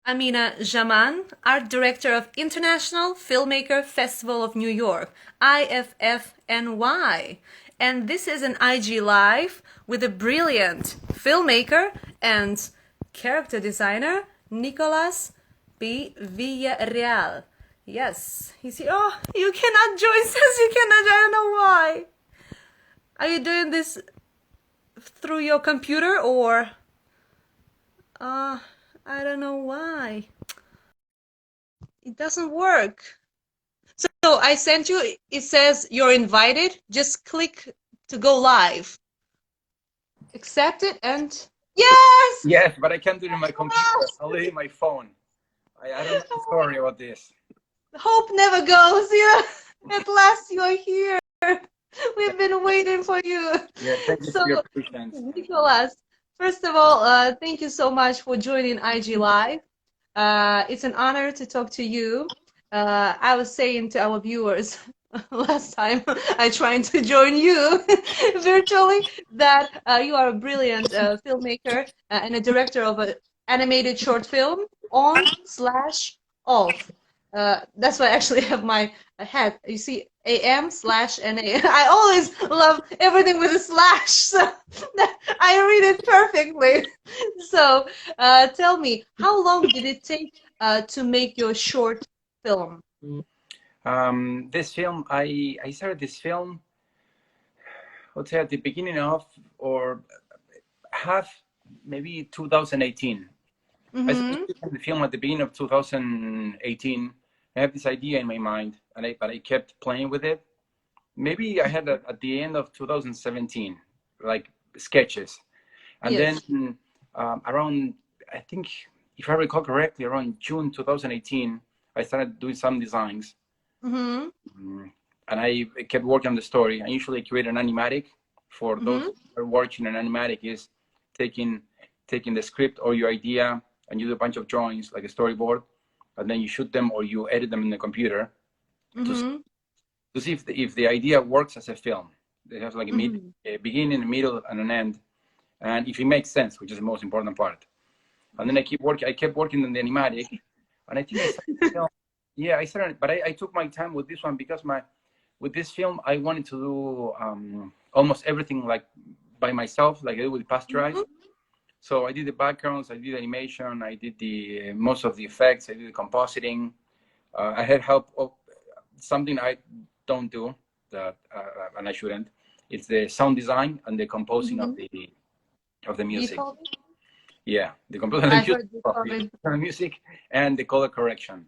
Amina Jaman, Art Director of International Filmmaker Festival of New York, IFFNY. And this is an IG Live with a brilliant filmmaker and character designer, Nicolas B. Villarreal. Yes, he's here. Oh, you cannot join, says you cannot. I don't know why. Are you doing this through your computer or? I don't know why. It doesn't work. So I sent you, it says you're invited. Just click to go live. Accept it and yes! Yes, but I can't do it on my computer. I'll leave my phone. I don't know. Sorry about this. Hope never goes. At last you're here. We've been waiting for you. Yeah, thank you for your patience. Nicolas, first of all, thank you so much for joining IG Live. It's an honor to talk to you. I was saying to our viewers last time I tried to join you virtually that you are a brilliant filmmaker and a director of an animated short film on/off. That's why I actually have my hat. You see, AM/NA. I always love everything with a slash, so I read it perfectly. So tell me, how long did it take to make your short film? This film, I started this film, let's say at the beginning of, or maybe 2018. I started the film at the beginning of 2018. I have this idea in my mind, but I kept playing with it. Maybe I had at the end of 2017, like sketches. And Yes. then around, I think, if I recall correctly, around June 2018, I started doing some designs. And I kept working on the story. I usually create an animatic. For those who are watching, an animatic is taking the script or your idea, and you do a bunch of drawings like a storyboard, and then you shoot them or you edit them in the computer to see if the idea works as a film. It has like a beginning, a middle, and an end, and if it makes sense, which is the most important part. And then I kept working on the animatic, and I think I started, yeah, I started, but I took my time with this one because with this film I wanted to do almost everything like by myself, like I did with Pasteurize. So I did the backgrounds, I did animation, I did the most of the effects, I did the compositing. I had help of something I don't do that, and I shouldn't. It's the sound design and the composing of the music. Yeah, the composing of the music and the color correction.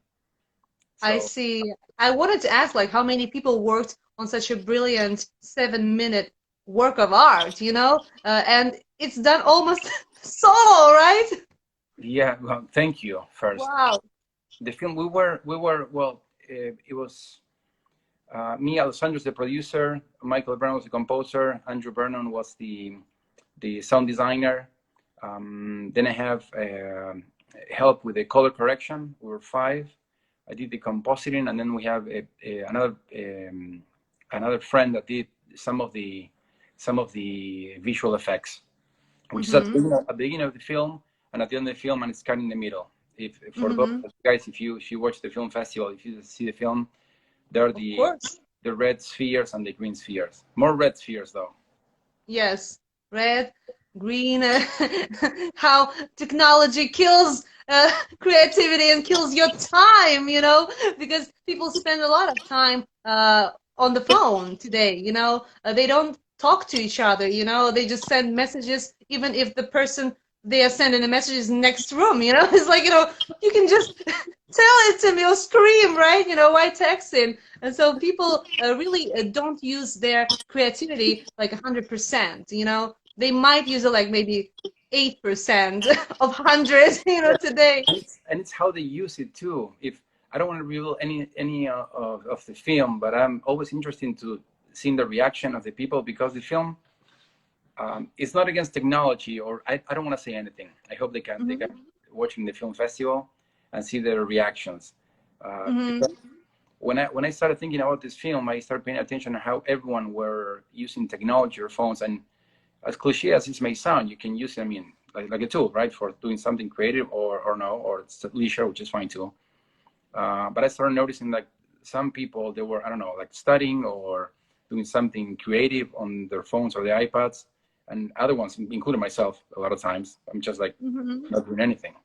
So, I see. I wanted to ask, like, how many people worked on such a brilliant 7-minute work of art, and it's done almost solo, right? yeah, well, thank you first. Wow. The film, we were well, it was me, Alessandro's the producer, Michael Brown was the composer, Andrew Vernon was the sound designer. Then I have help with the color correction. We were 5. I did the compositing, and then we have another friend that did some of the visual effects, which is at the beginning of the film and at the end of the film, and it's kind of in the middle. If for those guys, if you watch the film festival, if you see the film, there are the red spheres and the green spheres. More red spheres, though. Yes, red, green. How technology kills creativity and kills your time, because people spend a lot of time on the phone today. They don't talk to each other. They just send messages, even if the person they are sending a message is next room. It's like you can just tell it to me or scream, right? Why texting? And so people really don't use their creativity like 100%. They might use it like maybe 8% of 100, today. And it's how they use it too. If I don't want to reveal any of the film, but I'm always interested to seeing the reaction of the people, because the film, it's not against technology, or I don't want to say anything. I hope they can watching the film festival and see their reactions. When I started thinking about this film, I started paying attention to how everyone were using technology or phones. And as cliche as this may sound, you can use it, like a tool, right, for doing something creative or no, or it's leisure, which is fine too. But I started noticing like some people, they were, I don't know, like studying or doing something creative on their phones or their iPads, and other ones, including myself, a lot of times, I'm just like not doing anything.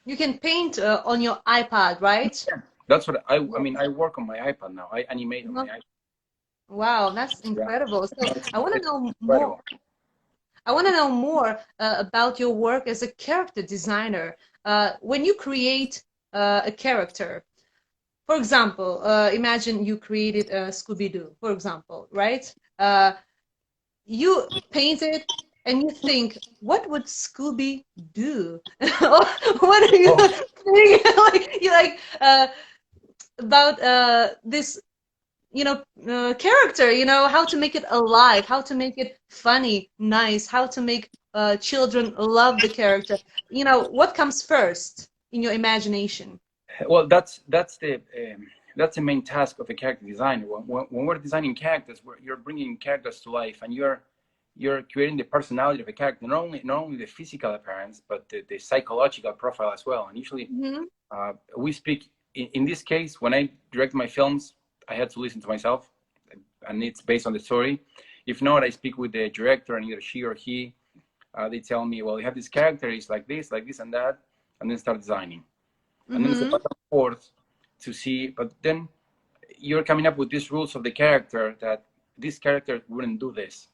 You can paint on your iPad, right? Yeah. That's what I Yeah. mean, I work on my iPad now. I animate on my Uh-huh. iPad. Wow, that's Yeah. incredible. So I want to It's know more. incredible. I want to know more about your work as a character designer. When you create a character, for example, imagine you created Scooby-Doo, for example, right? You paint it and you think, what would Scooby do? What do you Oh, think? Like you like about this, character, how to make it alive, how to make it funny, nice, how to make children love the character. What comes first in your imagination? well, that's the main task of a character designer. When we're designing characters, you're bringing characters to life, and you're creating the personality of a character, not only the physical appearance, but the psychological profile as well. And usually, Hmm. we speak in this case when I direct my films. I had to listen to myself, and it's based on the story. If not, I speak with the director, and either she or he, they tell me, well, you have this character, he's like this and that, and then start designing. And then it's a Hmm. back and forth to see, but then you're coming up with these rules of the character that this character wouldn't do this,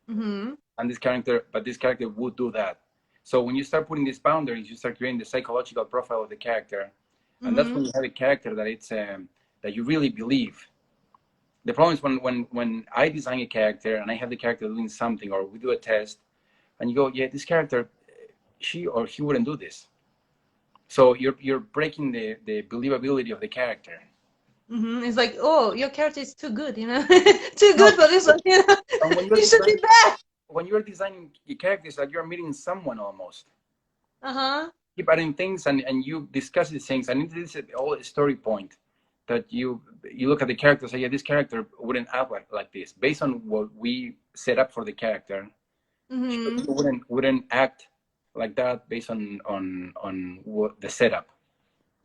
Hmm. and this character would do that. So when you start putting these boundaries, you start creating the psychological profile of the character, and that's when Hmm. you have a character that you really believe. The problem is when I design a character and I have the character doing something, or we do a test, and you go, yeah, this character, she or he wouldn't do this. So you're breaking the believability of the character. It's like, oh, your character is too good, too No, good for this one. and when you're You should be designing bad. when you're designing characters, like you're meeting someone almost. Uh-huh. Keep adding things, and you discuss these things, and this is all a story point that you look at the character and say, yeah, this character wouldn't act like this based on what we set up for the character. She Hmm. wouldn't act like that based on what the setup.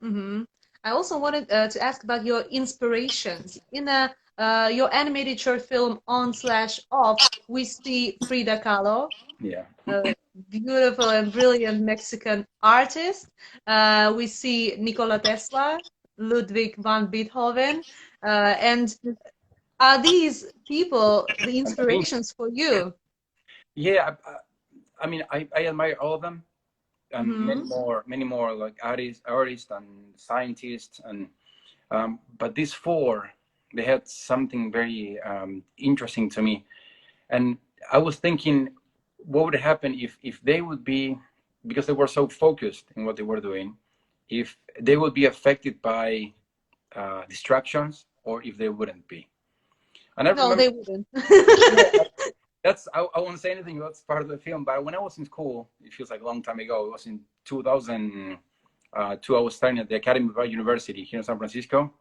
Hmm. I also wanted to ask about your inspirations. In your animated short film On/Off, we see Frida Kahlo, Yeah. a beautiful and brilliant Mexican artist. We see Nikola Tesla, Ludwig van Beethoven, and are these people the And Da Vinci. inspirations for you? Yeah, I mean, I admire all of them, and Mm-hmm. many more like artists and scientists, and but these four, they had something very interesting to me, and I was thinking, what would happen if they would be, because they were so focused in what they were doing, if they would be affected by distractions, or if they wouldn't be. And I No, remember, they wouldn't. yeah, I won't say anything. That's part of the film. But when I was in school, it feels like a long time ago. It was in 2002. I was studying at the Academy of Art University here in San Francisco.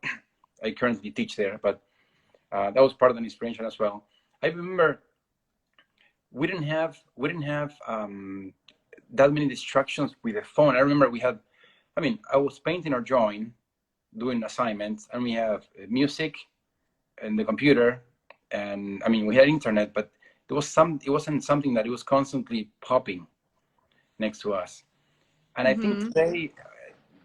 I currently teach there, but that was part of the inspiration as well. I remember we didn't have that many distractions with the phone. I remember we had. I mean, I was painting or drawing, doing assignments, and we have music and the computer, and I mean, we had internet, but it wasn't something that it was constantly popping next to us. And I think Mm-hmm. today,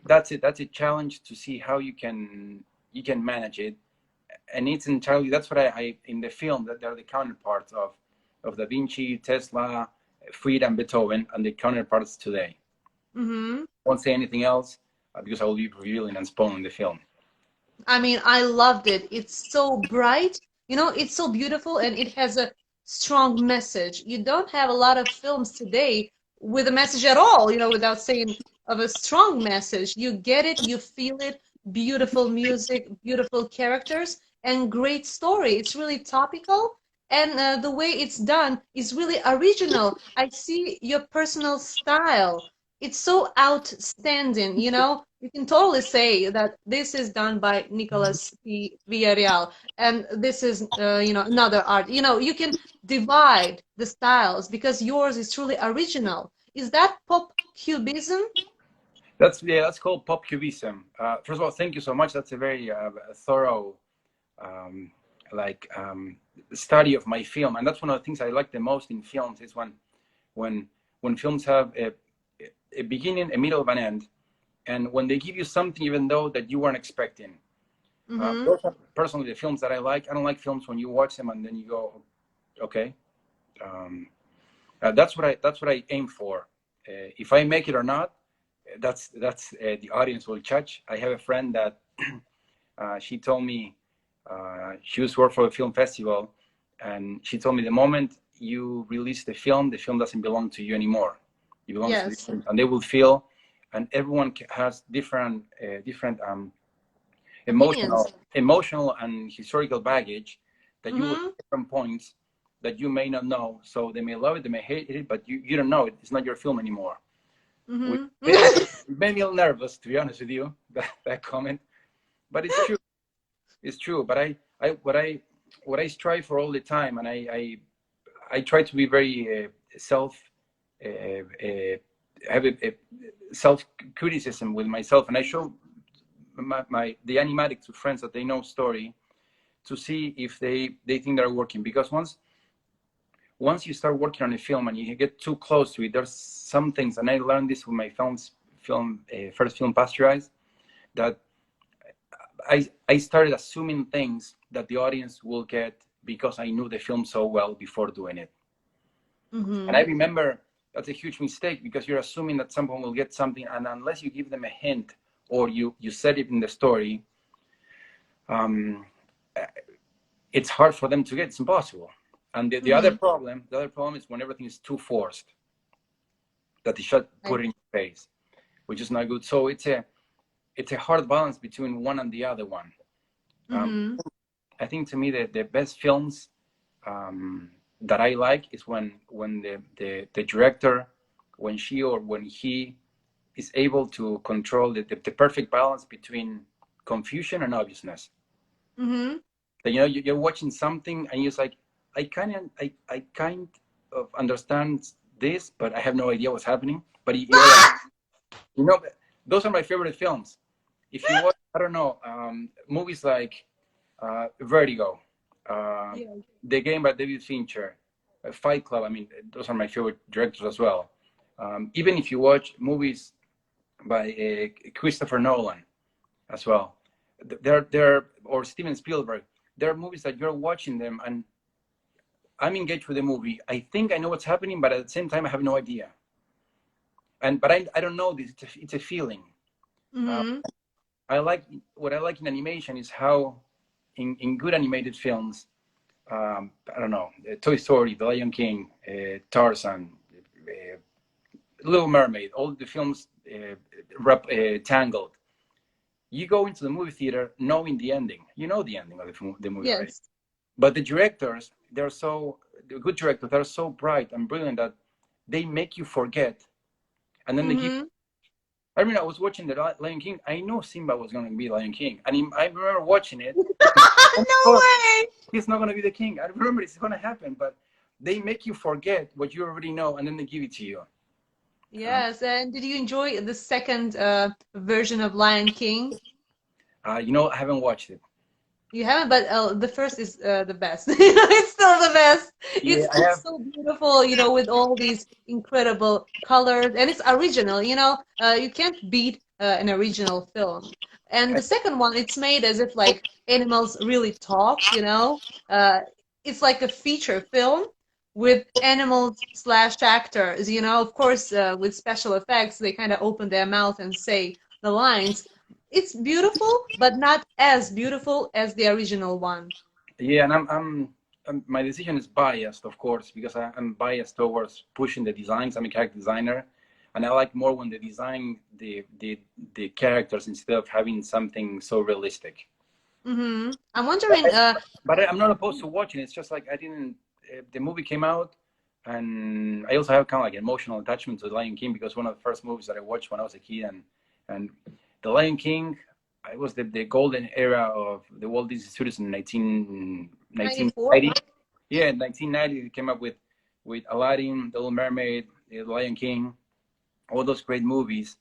that's a challenge to see how you can manage it. And it's entirely, that's what I in the film, that they're the counterparts of Da Vinci, Tesla, Fried, and Beethoven, and the counterparts today. Mm-hmm. I won't say anything else, because I will be revealing and spoiling the film. I mean, I loved it. It's so bright, it's so beautiful, and it has a strong message. You don't have a lot of films today with a message at all, without saying of a strong message. You get it, you feel it, beautiful music, beautiful characters, and great story. It's really topical, and the way it's done is really original. I see your personal style. It's so outstanding, you can totally say that this is done by Nicolas Villarreal, and this is, another art. You can divide the styles because yours is truly original. Is that pop cubism? That's called pop cubism. First of all, thank you so much. That's a very thorough um, like study of my film, and that's one of the things I like the most in films is when when films have a beginning, a middle, of an end, and when they give you something even though that you weren't expecting. Those are personally the films that I like. I don't like films when you watch them and then you go, okay. That's what I aim for. If I make it or not, that's the audience will judge. I have a friend that she told me she was work for a film festival, and she told me the moment you release the film doesn't belong to you anymore. It belongs to them, and they will feel. And everyone has different emotional and historical baggage that you will have different points that you may not know. So they may love it, they may hate it, but you don't know it. It's not your film anymore. It made me a little nervous, to be honest with you, that comment. But it's true. It's true. But what I strive for all the time, and I try to be very have a self criticism with myself, and I show the animatic to friends that they know story to see if they think they're working, because once you start working on a film and you get too close to it, there's some things, and I learned this with my first film Pasteurized, that I started assuming things that the audience will get because I knew the film so well before doing it. And I remember that's a huge mistake, because you're assuming that someone will get something, and unless you give them a hint or you set it in the story, it's hard for them to get. It's impossible. And the other problem is when everything is too forced, that the shot put it in your face, which is not good. So it's a hard balance between one and the other one. I think to me the best films that I like is when the director, when she or when he is able to control the perfect balance between confusion and obviousness. That, you're watching something and you're like, I kind of understand this, but I have no idea what's happening. But those are my favorite films. If you watch, I don't know, movies like Vertigo, The Game by David Fincher, Fight Club. I mean, those are my favorite directors as well. Even if you watch movies by Christopher Nolan as well, or Steven Spielberg, there are movies that you're watching them and I'm engaged with the movie. I think I know what's happening, but at the same time, I have no idea. But I don't know this. It's a feeling. What I like in animation is how in good animated films, I don't know, Toy Story, The Lion King, Tarzan, Little Mermaid, all the films, Tangled. You go into the movie theater knowing the ending. You know the ending of the movie, right? But the directors, the good directors, they're so bright and brilliant that they make you forget. And then they give. I mean, I was watching The Lion King. I know Simba was going to be Lion King. And I remember watching it. No way! He's not going to be the king. I remember it's going to happen. But they make you forget what you already know, and then they give it to you. Yes. And did you enjoy the second version of Lion King? I haven't watched it. You haven't, but the first is the best. It's still the best. Yeah, It's so beautiful, with all these incredible colors, and it's original. You can't beat an original film. And the second one, it's made as if like animals really talk. It's like a feature film with animals slash actors. Of course, with special effects, they kind of open their mouth and say the lines. It's beautiful, but not as beautiful as the original one. Yeah, and my decision is biased, of course, because I'm biased towards pushing the designs. I'm a character designer, and I like more when they design the characters instead of having something so realistic. I'm wondering. But I'm not opposed to watching. It's just like I didn't. The movie came out, and I also have kind of like emotional attachment to The Lion King because one of the first movies that I watched when I was a kid, and The Lion King, it was the golden era of the Walt Disney Studios in 1990. Yeah, in 1990 they came up with Aladdin, The Little Mermaid, The Lion King, all those great movies.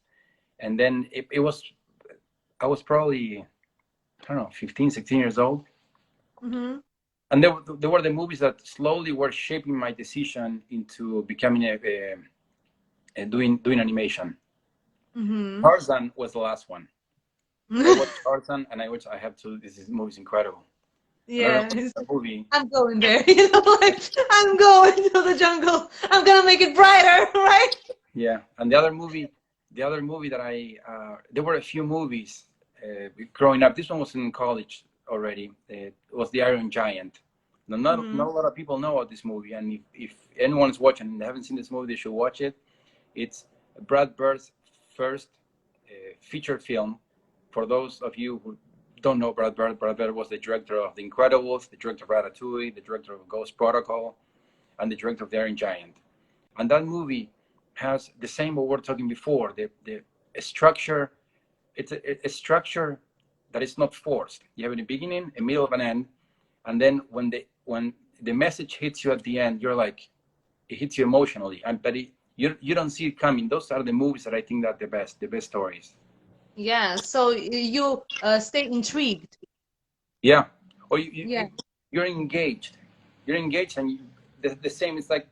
And then I was probably, I don't know, 15, 16 years old. Mm-hmm. And there were the movies that slowly were shaping my decision into becoming doing animation. Mm-hmm. Tarzan was the last one. I watched Tarzan, and I have to. This movie is incredible. And I remember Yeah, the movie. I'm going there. Like I'm going to the jungle. I'm gonna make it brighter, right? Yeah, and the other movie that there were a few movies growing up. This one was in college already. It was The Iron Giant. Now, not a lot of people know about this movie, and if anyone's watching and they haven't seen this movie, they should watch it. It's Brad Bird's first feature film. For those of you who don't know Brad Bird was the director of The Incredibles, the director of Ratatouille, the director of Ghost Protocol, and the director of The Iron Giant. And that movie has the same what we were talking before, the structure. It's a structure that is not forced. You have a beginning, a middle, of an end, and then when the message hits you at the end, you're like, it hits you emotionally, but you don't see it coming. Those are the movies that I think are the best stories. Yeah, so you stay intrigued. Yeah, or Yeah. you're engaged. You're engaged, and the same. It's like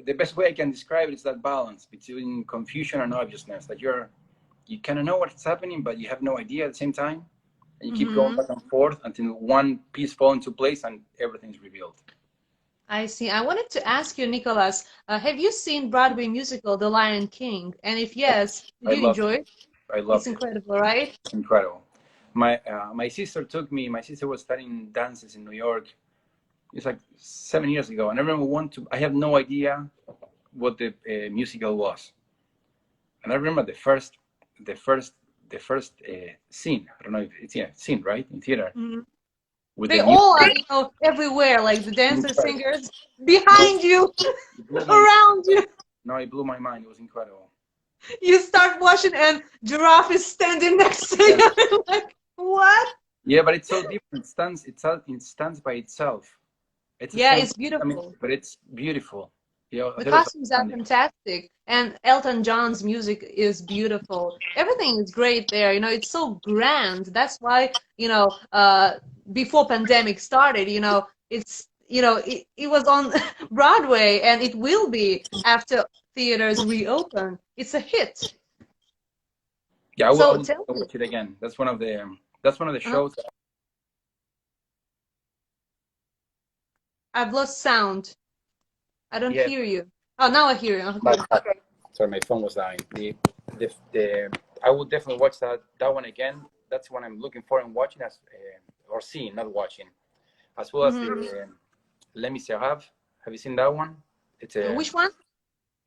the best way I can describe it is that balance between confusion and obviousness. That you kind of know what's happening, but you have no idea at the same time, and you keep going back and forth until one piece falls into place and everything's revealed. I see. I wanted to ask you, Nicolas, have you seen Broadway musical The Lion King? And if yes, did I you loved enjoy it. it? I It's loved it. incredible, right? It's incredible. My sister took me. My sister was studying dances in New York. It's like 7 years ago, and I remember I have no idea what the musical was, and I remember the first, scene. I don't know if it's scene, right, in theater Mhm. with They the all are, music. everywhere, like the dancers, Incredible. singers, Blew, behind you, it blew my around you. no, it blew my mind. It was incredible. You start watching and giraffe is standing next to Yeah, you. Like, what? yeah, but it's so different. It stands by itself. It's the Yeah, same. it's I mean, beautiful. but it's beautiful. Yeah, The there was costumes are outstanding. fantastic, and Elton John's music is beautiful. Everything is great there. It's so grand. That's why, before pandemic started, it was on Broadway, and it will be after theaters reopen. It's a hit. Yeah, I So will tell me, watch it again. That's one of the uh, shows. I've lost sound. I don't Yeah, hear you. Oh, now I hear you. my Okay. sorry, my phone was dying. The I would definitely watch that one again. That's what I'm looking for and watching or seeing, not watching, as well as the Hmm. Les Miserables. Have you seen that one? It's Which one?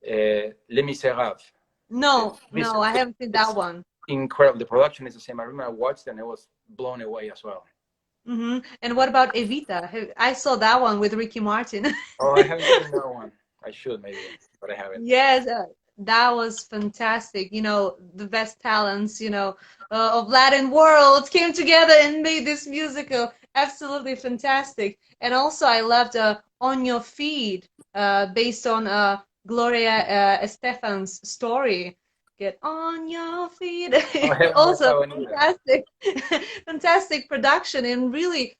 Les Miserables. No, no, I Miserable. haven't seen that It's one. incredible. The production is the same. I remember I watched it and I was blown away as well. And what about Evita? I saw that one with Ricky Martin. Oh, I haven't seen that one. I should maybe, but I haven't. Yes, that was fantastic. The best talents, of Latin world came together and made this musical absolutely fantastic. And also, I loved On Your Feet, based on Gloria Estefan's story. Get on your feet. Oh, I haven't watched Also, that one either. fantastic, fantastic production, and really,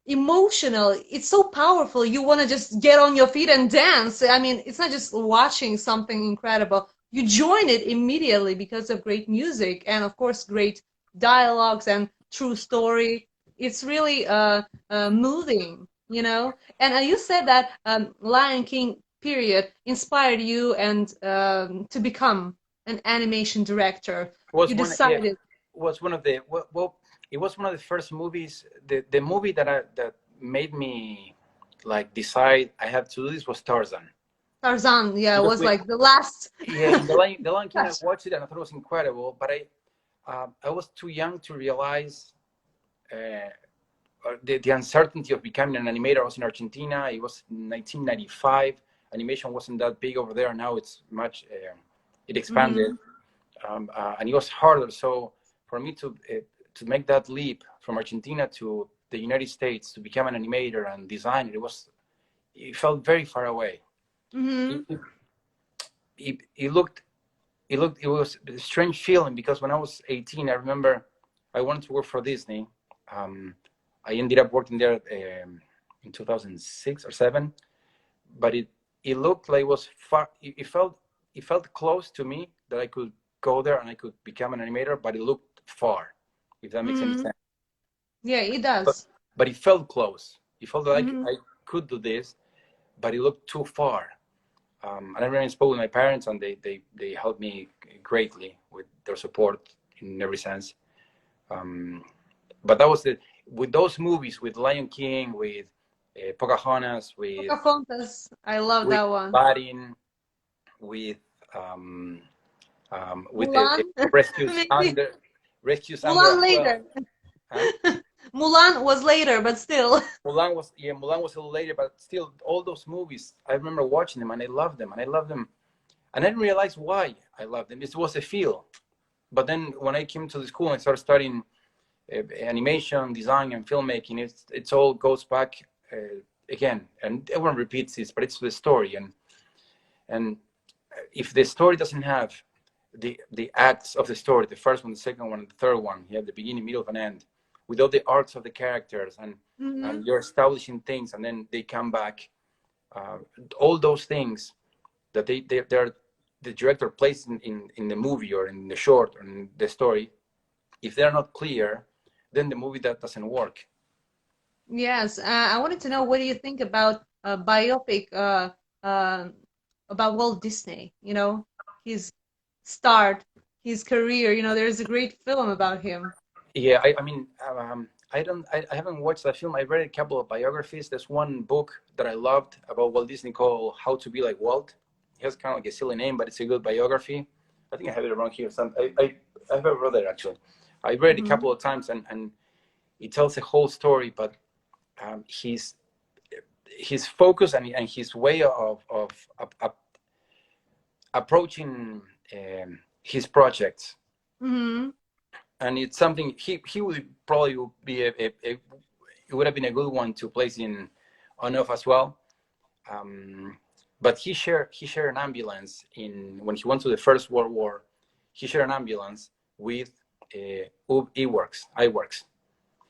emotional. It's so powerful. You want to just get on your feet and dance. I mean, it's not just watching something incredible. You join it immediately because of great music and, of course, great dialogues and true story. It's really moving, And you said that Lion King period inspired you and to become an animation director. Was You one yeah decided. was one of the well it was one of the first movies. The movie that made me like decide I have to do this was Tarzan. Tarzan, yeah, Because was like the last. yeah, in the Lion King, I watched it and I thought it was incredible, but I was too young to realize uh, the uncertainty of becoming an animator. I was in Argentina. It was 1995. Animation wasn't that big over there. Now it's much. It expanded, Mhm. and it was harder. So for me to make that leap from Argentina to the United States to become an animator and designer, it felt very far away. Hmm. it was a strange feeling because when I was 18, I remember I wanted to work for Disney. I ended up working there in 2006 or 7, but it looked like it was far. It felt close to me that I could go there and I could become an animator, but it looked far, if that makes any Mm-hmm. sense. Yeah, it But does. but it felt close. It felt like Mm-hmm. I could do this, but it looked too far. And I remember I spoke with my parents, and they helped me greatly with their support in every sense. Um, but that was with those movies, with Lion King, with Pocahontas, Pocahontas. I love with that one. Aladdin, with um, with Mulan, Rescues maybe. Under Rescues Under Mulan as well. later. Huh? Mulan was later, but still. Mulan was a little later, but still, all those movies I remember watching them, and I loved them, and I loved them, and I didn't realize why I loved them. It was a feel. But then when I came to the school and started studying animation, design, and filmmaking, it's all goes back again, and everyone repeats this, but it's the story, and if the story doesn't have the acts of the story, the first one, the second one, and the third one, you have the beginning, middle, and end, without the arcs of the characters, Mm-hmm. and you're establishing things, and then they come back, uh, all those things that they're the director places in the movie or in the short or in the story, if they're not clear, then the movie that doesn't work. Yes, I wanted to know what do you think about a biopic uh, about Walt Disney? His start, his career. There's a great film about him. Yeah, I mean, I haven't watched that film. I read a couple of biographies. There's one book that I loved about Walt Disney called How to Be Like Walt. It has kind of like a silly name, but it's a good biography. I think I have it around here. I have read it actually. I read it a Hmm. couple of times, and it tells the whole story. But his focus and his way of approaching his projects, Hmm. and it's something he would probably be it would have been a good one to place in on off as well. Um, but he shared an ambulance in when he went to the First World War. He shared an ambulance with iWorks,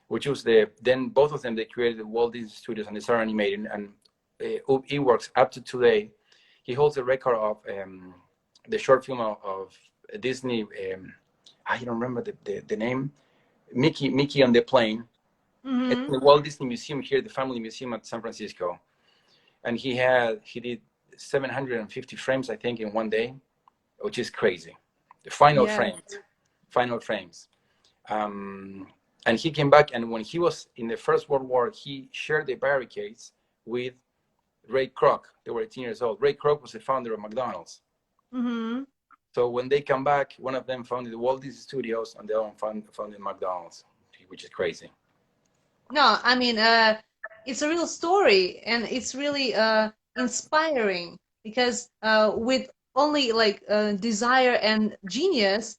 which was then both of them they created the Walt Disney Studios and they started animating. And iWorks up to today, he holds the record of the short film of Disney. I don't remember the name. Mickey on the Plane. It's Hmm. in the Walt Disney Museum here, the Family Museum at San Francisco. And he did 750 frames, I think, in one day, which is crazy. The Yeah. final frames. Um, and he came back, and when he was in the First World War, he shared the barricades with Ray Kroc. They were 18 years old. Ray Kroc was the founder of McDonald's. Hmm. So when they come back, one of them founded the Walt Disney Studios, and the other one founded McDonald's, which is crazy. No, I mean, it's a real story, and it's really inspiring because with only like desire and genius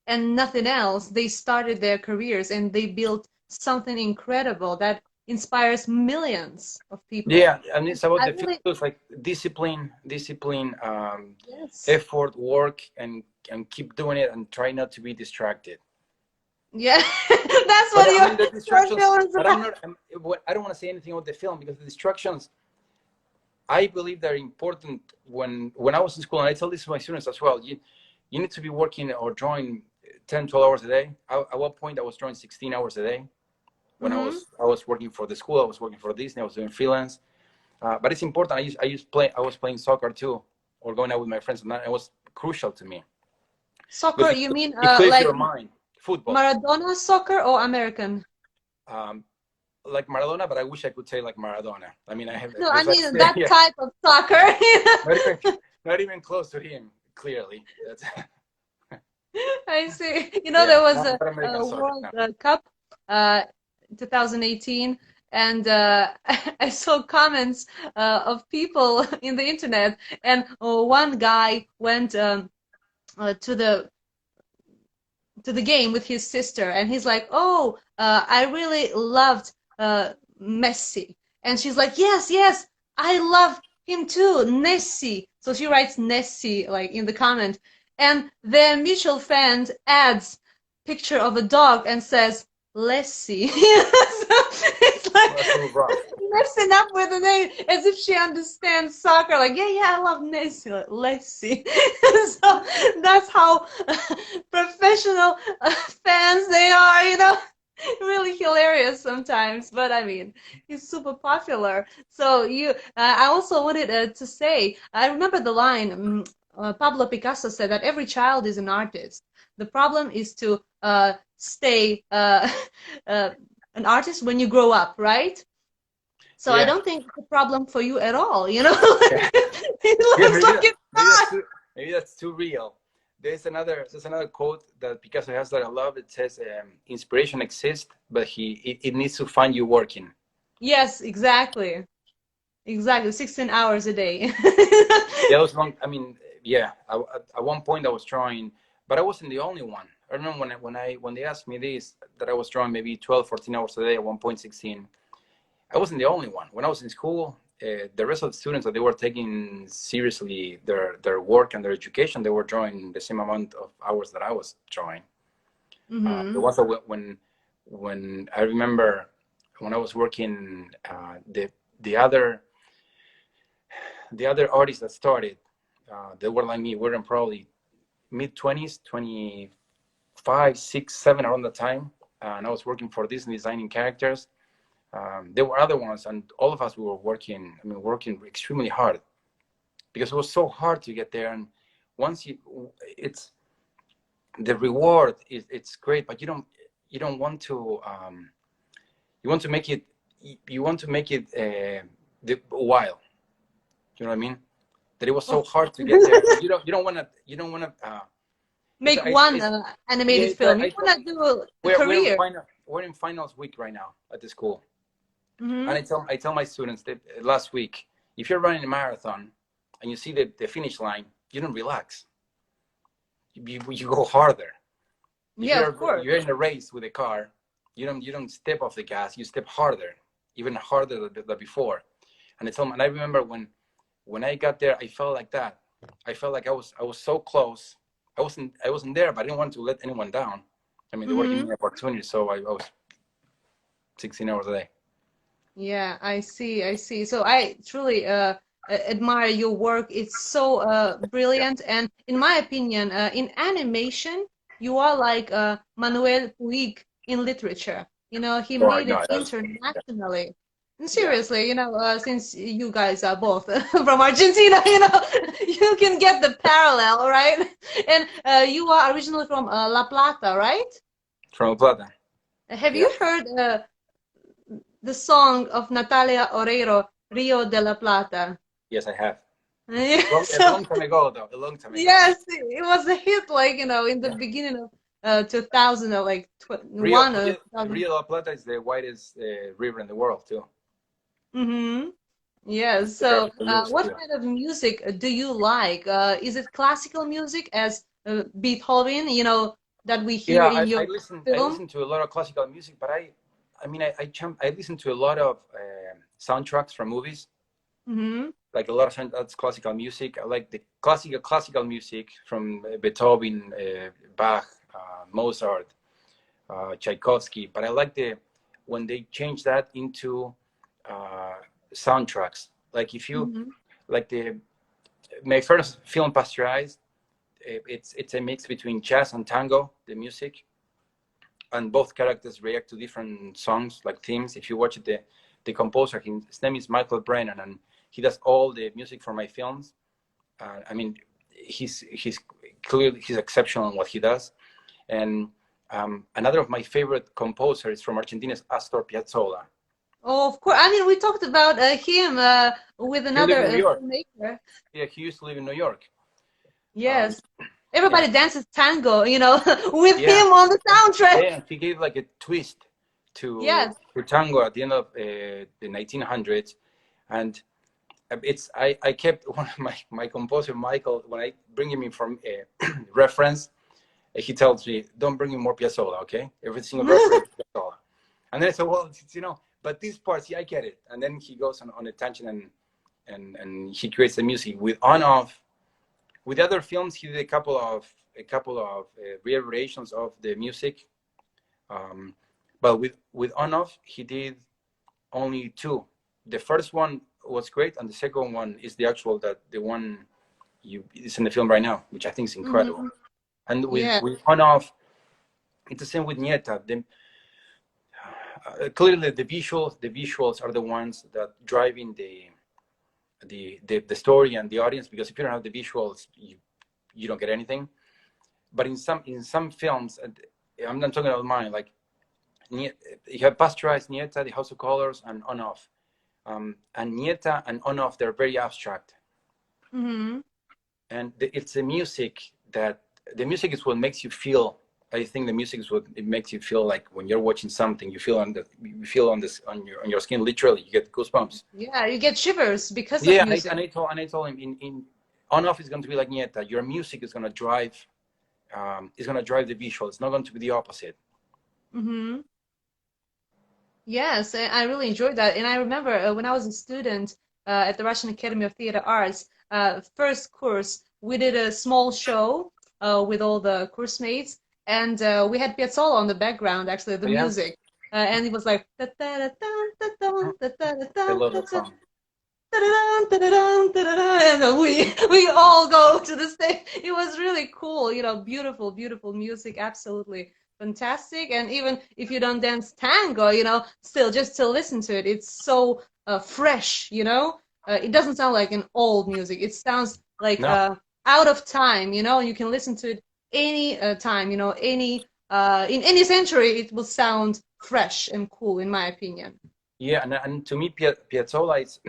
and nothing else, they started their careers and they built something incredible that inspires millions of people. Yeah, and it's about I the really, features like discipline, yes, effort, work, and keep doing it and try not to be distracted. yeah, that's But what I your mean the short distractions. film is But I'm about. not. I don't want to say anything about the film because the distractions. I believe they're important. When I was in school, and I tell this to my students as well. You need to be working or drawing 10, 12 hours a day. At one point, I was drawing 16 hours a day. When I Hmm. was I was working for the school, I was working for Disney. I was doing freelance. But it's important. I was playing soccer too, or going out with my friends, and that it was crucial to me Soccer, because you mean it clears like your mind. Football, Maradona soccer or American? um, like Maradona, but I wish I could say like Maradona. I mean, I have No, I there's like mean that yeah, type of soccer. not even not even close to him. Clearly, that's I see. yeah, There was not, a, not American a soccer. World No. Cup, uh, 2018, and I saw comments of people in the internet, and one guy went to the game with his sister, and he's like, "Oh, I really loved Messi," and she's like, "Yes, yes, I love him too, Messi." So she writes Nessie like in the comment, and their mutual friend adds picture of a dog and says Lessie. So it's like That's so rough. messing up with the name as if she understands soccer. Like, yeah, I love Nessie, like, Lessie. So that's how professional fans they are, you know. Really hilarious sometimes, but I mean, he's super popular. So I also wanted to say, I remember the line, Pablo Picasso said that every child is an artist. The problem is to stay an artist when you grow up, right? So I Yeah. don't think it's a problem for you at all, you know? Yeah. It Yeah, looks like it's not. maybe that's too real. There's another quote that Picasso has that I love. It says, "Inspiration exists, but it needs to find you working." Yes, exactly. Exactly. 16 hours a day. Yeah, it was long. I mean, yeah. At one point, I was drawing, but I wasn't the only one. I remember when they asked me this, that I was drawing maybe 12, 14 hours a day. At one point, 16. I wasn't the only one. When I was in school, the rest of the students that they were taking seriously their work and their education, they were drawing the same amount of hours that I was drawing. There was when I remember when I was working, the other artists that started, they were like me. We were in probably mid-20s, 25, 6, 7 around the time, and I was working for Disney designing characters. There were other ones, and all of us we were working. I mean, working extremely hard because it was so hard to get there. And once it's the reward is it's great, but you don't want to. You want to make it. You want to make it a while. You know what I mean? That it was so hard to get there. You don't want to. You don't want to. Make one Yeah, animated film. You want to do a career. We're in finals week right now at the school. Mm-hmm. And I tell my students that last week, if you're running a marathon and you see the finish line, you don't relax. You go harder. Yeah, of course. You're in a race with a car, you don't step off the gas. You step harder, even harder than before. And I remember when I got there, I felt like that. I felt like I was so close. I wasn't there, but I didn't want to let anyone down. I mean, they were giving me opportunity, so I was 16 hours a day. Yeah, I see. So I truly admire your work. It's so brilliant, and in my opinion, in animation, you are like Manuel Puig in literature. You know, he Oh, made no, it that's internationally. And yeah. seriously, you know, since you guys are both from Argentina, you know, you can get the parallel, right? And you are originally from La Plata, right? From La Plata. Have Yeah. you heard the song of Natalia Oreiro, Rio de la Plata? Yes, I have. Yeah, A long time ago, though. A long time ago. yes, it was a hit, like, you know, in the beginning of 2000 or like one or 2000. Rio de la Plata is the widest river in the world, too. Mm-hmm. Yes. So, Geographical use, what too. kind of music do you like? Is it classical music as Beethoven, you know, that we hear Yeah, in your I film? listen to a lot of classical music, but I mean, I listen to a lot of soundtracks from movies. Mm-hmm. Like a lot of that's classical music. I like the classical music from Beethoven, Bach, Mozart, Tchaikovsky. But I like when they change that into soundtracks. Like if you Mm-hmm. like my first film, Pasteurized, it's a mix between jazz and tango, the music, and both characters react to different songs, like themes. If you watch it, the composer, his name is Michael Brennan, and he does all the music for my films. I mean, he's clearly he's exceptional in what he does. And another of my favorite composers from Argentina is Astor Piazzolla. Oh, of course. I mean, we talked about him with He lived another in New York. filmmaker. Yeah, he used to live in New York. Yes. Yeah, Everybody dances tango, you know, with yeah, him on the soundtrack. yeah. He gave like a twist Yes. to tango at the end of the 1900s, and I kept one of my composer Michael, when I bring him in from reference, he tells me, don't bring in more Piazzolla, okay? Every single reference Piazzolla. And then I said, well, but these parts, yeah, I get it. And then he goes on a tangent, and and he creates the music with on off. With other films, he did a couple of reiterations of the music, but with on off, he did only two. The first one was great, and the second one is the one is in the film right now, which I think is incredible. Mm-hmm. And Yeah. with on off, it's the same with Nieta. Clearly, the visuals are the ones that driving the story and the audience. Because if you don't have the visuals, you don't get anything. But in some films, I'm not talking about mine. Like you have Pasteurized, Nieta, The House of Colors, and On Off. And Nieta and On Off, they're very abstract. Mm-hmm. And it's the music is what makes you feel. I think the music is what it makes you feel like when you're watching something. You feel on your skin. Literally, you get goosebumps. Yeah, you get shivers because Yeah, of music. and I told him in On Off is going to be like Nieta. Your music is going to drive. It's going to drive the visual. It's not going to be the opposite. Mm-hmm. Yes, I really enjoyed that. And I remember when I was a student at the Russian Academy of Theater Arts, first course, we did a small show with all the course mates, and we had Piazzolla on the background, actually, the Yeah, music. And it was like, da da da da da da da da I da love da that da song. and we all go to the stage. It was really cool, beautiful, beautiful music, absolutely fantastic. And even if you don't dance tango, still just to listen to it, it's so fresh. It doesn't sound like an old music. It sounds like No, out of time. You can listen to it any time. Any in any century, it will sound fresh and cool, in my opinion. yeah, and to me, Piazzolla is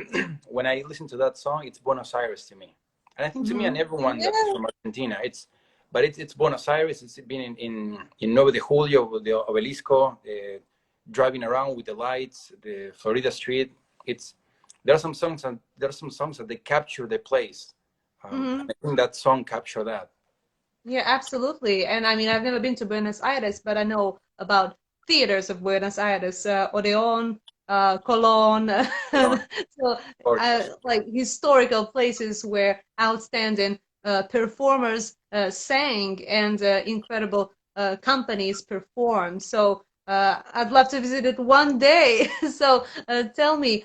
when I listen to that song, it's Buenos Aires to me, and I think to me and everyone that's Yeah. from Argentina, it's Buenos Aires. It's been in 9 de Julio with the Obelisco, driving around with the lights, the Florida Street. There are some songs that they capture the place. Mhm. I think that song captured that. Yeah, absolutely. And I mean, I've never been to Buenos Aires, but I know about theaters of Buenos Aires, Odeon, Colón, Alone, so gorgeous. like historical places where outstanding performers sang and incredible companies performed. So I'd love to visit it one day. So tell me,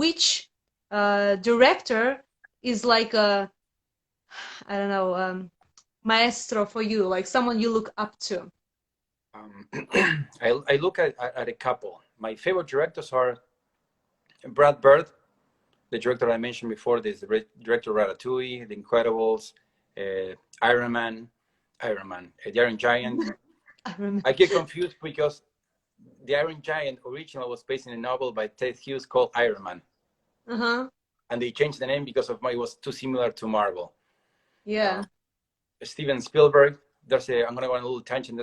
which director is like a I don't know, maestro for you, like someone you look up to? Um, I look at a couple. My favorite directors are Brad Bird, the director I mentioned before. This the director of Ratatouille, The Incredibles, Iron Man, The Iron Giant. I remember. I get confused because the Iron Giant original was based in a novel by Ted Hughes called Iron Man, Uh-huh. and they changed the name because it was too similar to Marvel. Uh, Yeah. Steven Spielberg. I'm gonna go on a little tangent.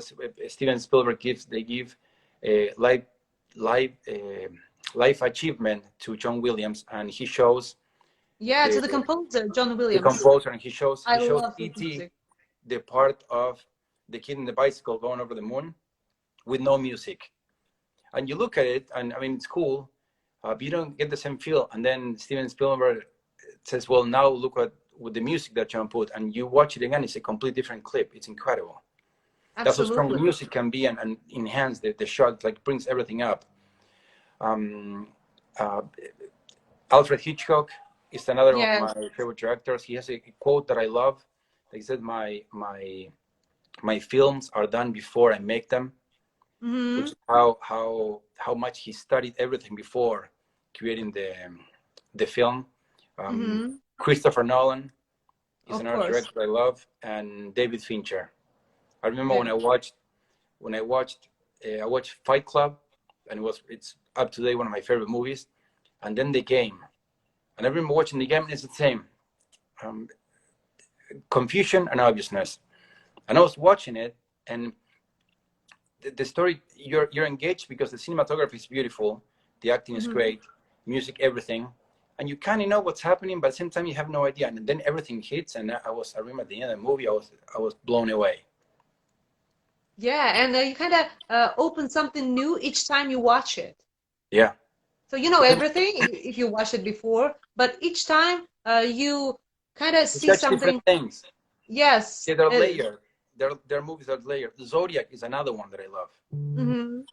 Steven Spielberg give life life life achievement to John Williams, and he shows Yeah, to the the composer, John the Williams. composer, and I he shows love his E.T. music. the part of the kid in the bicycle going over the moon with no music. And you look at it, and I mean it's cool, but you don't get the same feel. And then Steven Spielberg says, "Well, now look at with the music that John put," and you watch it again. It's a completely different clip. It's incredible. That's how strong Absolutely. music can be and enhance the shot, like brings everything up. Um, uh, Alfred Hitchcock is another of Yeah. my favorite directors. He has a quote that I love. He said, my films are done before I make them," which Mm-hmm. is how much he studied everything before creating the film. Mm-hmm. Christopher Nolan is Of another course. director I love, and David Fincher. I remember David. I watched Fight Club, and it's up to date one of my favorite movies. And then The Game, and I remember watching The Game, and it's the same, um, confusion and obviousness. And I was watching it, and the story, you're engaged because the cinematography is beautiful, the acting is Mm-hmm. great, music, everything, and you kind of know what's happening, but at the same time you have no idea. And then everything hits, and I remember at the end of the movie, I was blown away. Yeah, and you kind of open something new each time you watch it. Yeah. So you know everything if you watch it before, but each time you kind of You see catch different something. things. Yes. Yeah, they're layered. Their movies are layered. Zodiac is another one that I love. Mhm.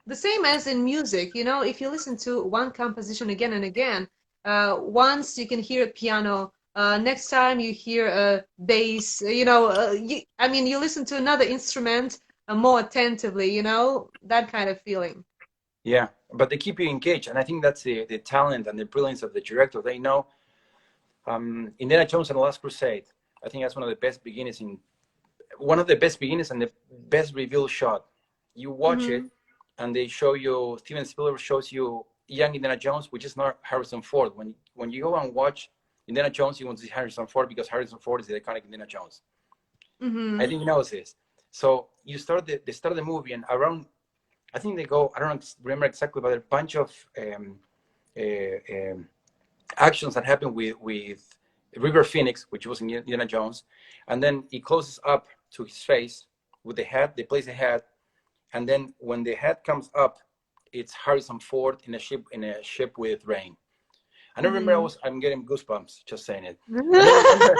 The same as in music, you know, if you listen to one composition again and again, once you can hear a piano, next time you hear a bass, you know, I mean, you listen to another instrument more attentively, you know, that kind of feeling. Yeah, but they keep you engaged, and I think that's the talent and the brilliance of the director. They know Indiana Jones and the Last Crusade. I think that's one of the best beginnings and the best reveal shot. You watch it, Hmm. and they show you Steven Spielberg shows you young Indiana Jones, which is not Harrison Ford. When you go and watch Indiana Jones, you want to see Harrison Ford because Harrison Ford is the iconic Indiana Jones. I Hmm. think he knows this. So you start they start the movie, and around I think they go. I don't remember exactly, but a bunch of uh, um, actions that happen with River Phoenix, which was in Indiana Jones, and then he closes up to his face with the head. They place the head, and then when the head comes up, it's Harrison Ford in a ship with rain. And I remember Hmm. I'm getting goosebumps just saying it. And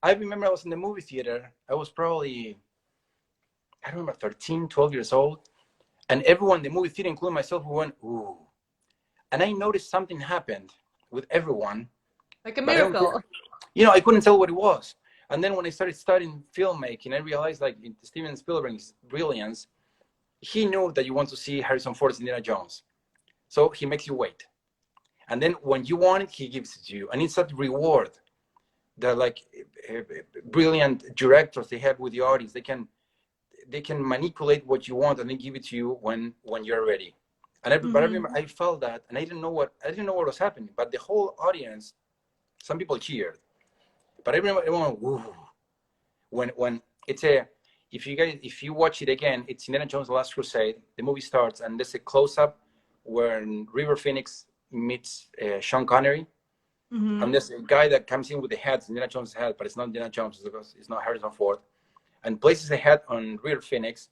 I remember I was in the movie theater. I was probably I don't remember 13, 12 years old, and everyone in the movie theater, including myself, we went ooh. And I noticed something happened with everyone, Like a but I don't miracle. I couldn't tell what it was. And then when I started studying filmmaking, I realized like in Steven Spielberg's brilliance, he knew that you want to see Harrison Ford's Indiana Jones. So he makes you wait. And then when you want it, he gives it to you. And it's that reward that like brilliant directors they have with the audience. They can manipulate what you want and then give it to you when you're ready. But I remember Hmm. I felt that and I didn't know what was happening. But the whole audience, some people cheered. But I remember everyone woo, when it's a if you watch it again, it's Indiana Jones: The Last Crusade. The movie starts and there's a close up when River Phoenix meets Sean Connery, and Hmm. there's a guy that comes in with the hat, Indiana Jones' hat, but it's not Indiana Jones because it's not Harrison Ford, and places the hat on River Phoenix,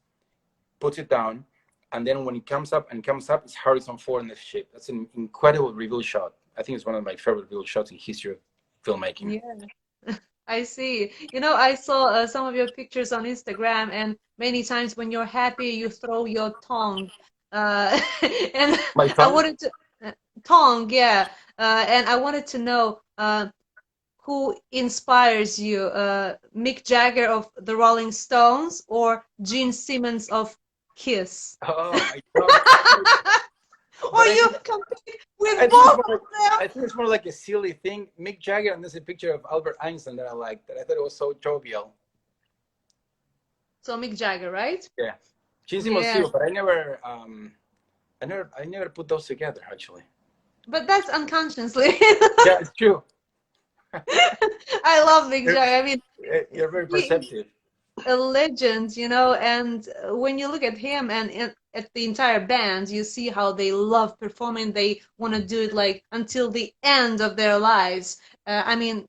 puts it down, and then when it comes up, it's Harrison Ford in the ship. That's an incredible reveal shot. I think it's one of my favorite reveal shots in history of filmmaking. Yeah. I see. You know, I saw some of your pictures on Instagram, and many times when you're happy, you throw your tongue. And My I tongue. wanted to, uh, tongue, yeah. And I wanted to know who inspires you, Mick Jagger of the Rolling Stones or Gene Simmons of Kiss? Oh, my tongue. Or But I you think compete with I think it's both more of like them? I think it's more like a silly thing. Mick Jagger, and there's a picture of Albert Einstein that I liked. That I thought it was so jovial. So Mick Jagger, right? Yeah, Gene Simmons Yeah. too, but I never put those together actually. But that's unconsciously. Yeah, it's true. I love Mick You're, Jagger. I mean, you're very he's perceptive. a legend, you know, and when you look at him and at the entire band, you see how they love performing. They want to do it like until the end of their lives. I mean,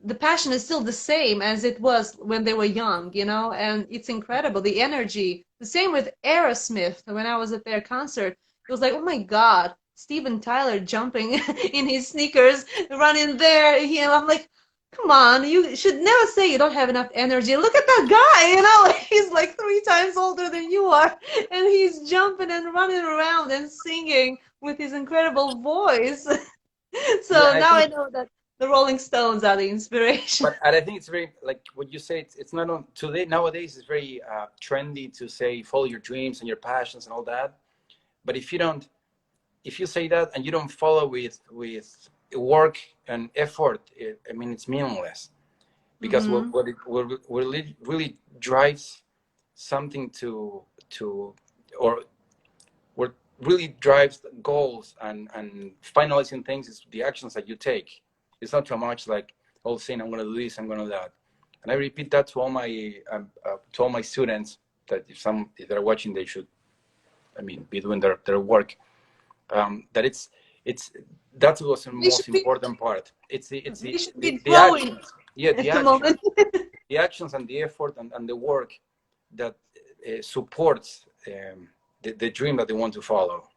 the passion is still the same as it was when they were young, you know, and it's incredible. The energy. The same with Aerosmith. When I was at their concert, it was like, oh my God, Steven Tyler jumping in his sneakers, running there. You know, I'm like, come on, you should never say you don't have enough energy. Look at that guy, you know, like he's like 3 times older than you are, and he's jumping and running around and singing with his incredible voice. Yeah, So and I now I think, know that the Rolling Stones are the inspiration. but and I think it's very like what you say. It's not on today. Nowadays, it's very trendy to say follow your dreams and your passions and all that. But if you say that and you don't follow with work and effort, I mean, it's meaningless. Because Hmm. what really drives something to or what really drives goals and finalizing things is the actions that you take. It's not too much like all saying I'm going to do this, I'm going to do that. And I repeat that to all my students that if they're watching, they should, I mean, be doing their work. That it's that's what's the They most should be important part. It's the it's they the should the, be the glowing actions. Yeah, at the moment. the actions and the effort and the work that supports the dream that they want to follow.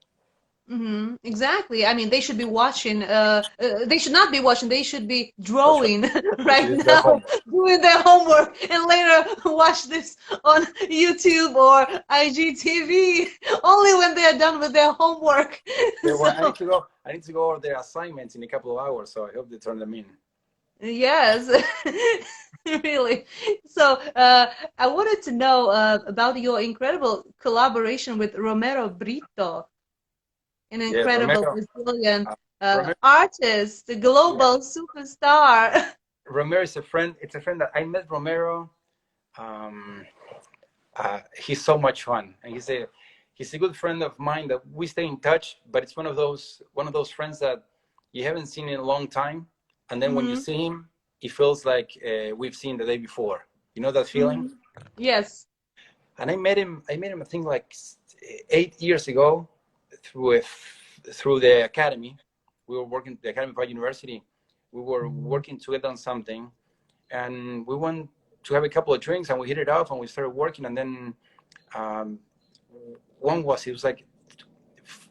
Exactly. I mean, they should be watching. They should not be watching. They should be For sure. drawing They should right do their now, homework. doing their homework, and later watch this on YouTube or IGTV only when they are done with their homework. Yeah, well, I So, need to go. I need to go over their assignments in a couple of hours, so I hope they turn them in. yes, really. So, I wanted to know about your incredible collaboration with Romero Brito, an Yeah, incredible Romero. Brazilian Romero. artist, the Yeah, global superstar. Romero is a friend. It's a friend that I met. Romero. Um, he's so much fun, and he's a good friend of mine that we stay in touch. But it's one of those friends that you haven't seen in a long time, and then when you hmm see him, it feels like we've seen the day before. You know that feeling? Yes. And I met him. I met him. I think like 8 years ago through through the academy. We were working the Academy of University. We were working together on something, and we went to have a couple of drinks, and we hit it off, and we started working. And then um, it was like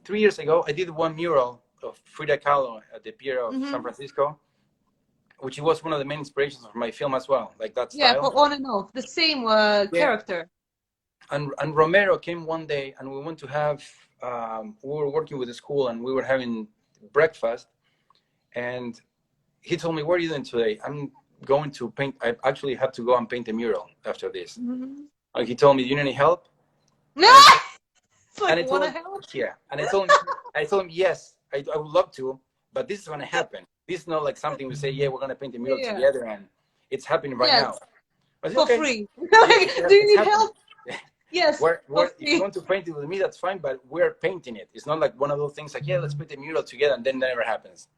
3 years ago. I did one mural of Frida Kahlo at the Pier of San hmm Francisco, which was one of the main inspirations for my film as well, like that Yeah, style. for on and off, the same Yeah. character. And Romero came one day, and we went to have. We were working with the school, and we were having breakfast, and he told me, "What are you doing today?" I'm going to paint. I actually have to go and paint a mural after this. hmm And he told me, "Do you need any help?" No, And I it's and like I told wanna him, help? "Yeah." And I told him, "Yes, I would love to, but this is going to happen. This is not like something we say, yeah, we're going to paint a mural Yeah. together, and it's happening right now." Yes, I said, for "Okay, free. yeah, Like, do you it's need happening." help? Yes, for If you free. want to paint it with me, that's fine, but we're painting it. It's not like one of those things like, yeah, let's paint a mural together, and then that never happens.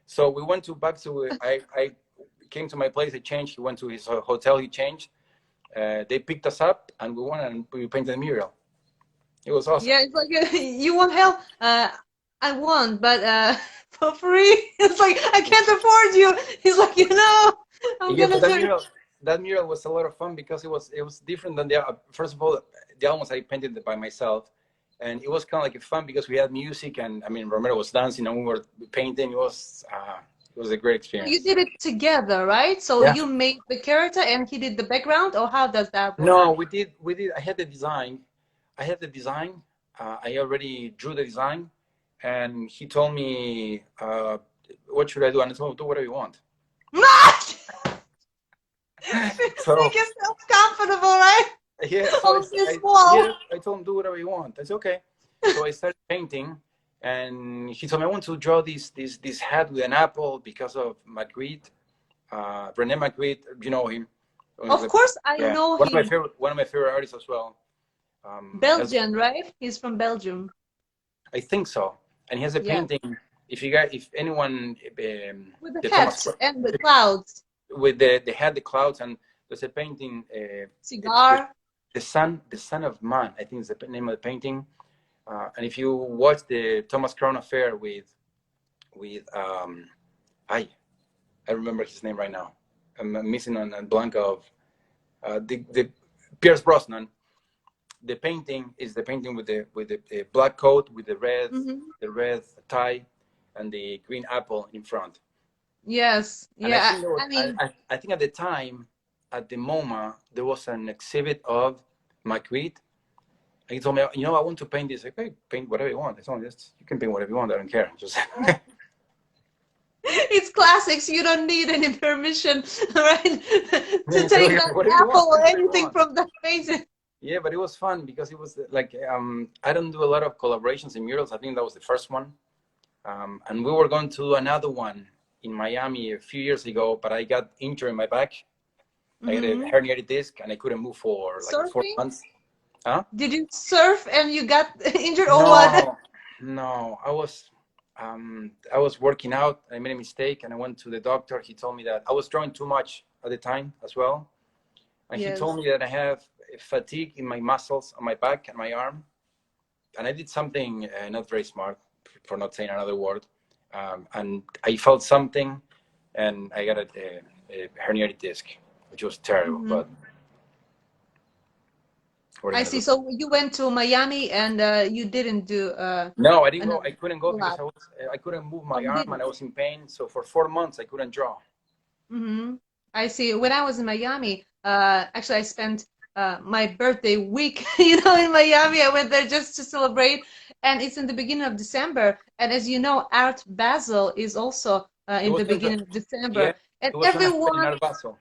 So we went to back to, I came to my place, I changed, he went to his hotel, he changed. They picked us up, and we went and we painted a mural. It was awesome. Yeah, it's like you want help? I want, but for free. It's like I can't afford you. He's like, I'm Yeah, but gonna do. that mural was a lot of fun because it was different than first of all, the albums I painted by myself, and it was kind of like fun because we had music, and I mean Romero was dancing and we were painting. It was a great You experience. did it together, right? So Yeah. you made the character and he did the background, or how does that work? No, we did. I had the design. I had the design. I already drew the design, and he told me, "What should I do?" And I told him, "Do whatever you want." Make So yourself comfortable, right? yeah, On this wall. I told him, "Do whatever you want." I said, "Okay." So I started painting, and he told me, "I want to draw this hat with an apple because of Magritte, Rene Magritte. You know him? Of course, I Yeah, know him. one of my favorite artists as well. Has Belgian, right? He's from Belgium. I think so. And he has a Yeah. painting. If anyone, With the the Thomas hat and the clouds. with they had the clouds, and there's a painting, the, Cigar. the son of man. I think is the name of the painting. And if you watch the Thomas Crown affair with I remember his name right now. I'm missing on blank of the Pierce Brosnan. The painting is the painting with the black coat with hmm the red tie and the green apple in front. Yes. And I Yeah. think there was, I mean, I think at the time, at the MoMA, there was an exhibit of Magritte. And he told me, I want to paint this. Okay, paint whatever you want. I told him, you can paint whatever you want. I don't care. Just it's classics. You don't need any permission, right? To take that whatever you want. apple or Paint whatever you anything want. from that painting. Yeah, but it was fun because it was like I don't do a lot of collaborations in murals. I think that was the first one, and we were going to do another one in Miami a few years ago, but I got injured in my back. I had a hmm herniated disc, and I couldn't move for like four Surfing? months. Huh? Did you surf and you got injured or what? No, no. I was working out. I made a mistake, and I went to the doctor. He told me that I was drawing too much at the time as well, and he told Yes. me that I have fatigue in my muscles on my back and my arm, and I did something not very smart, for not saying another word, and I felt something, and I got a herniated disc, which was terrible. hmm But What are you I gonna see. do? So you went to Miami and you didn't do No, I didn't go. another I couldn't go because collab. I couldn't move Oh, my you arm didn't. and I was in pain. So for 4 months I couldn't draw. I see. When I was in Miami, actually, I spent my birthday week, in Miami. I went there just to celebrate, and it's in the beginning of December. And as you know, Art Basel is also It in was the gonna, beginning of yeah, December, and it was gonna happen in everyone, Art Basel.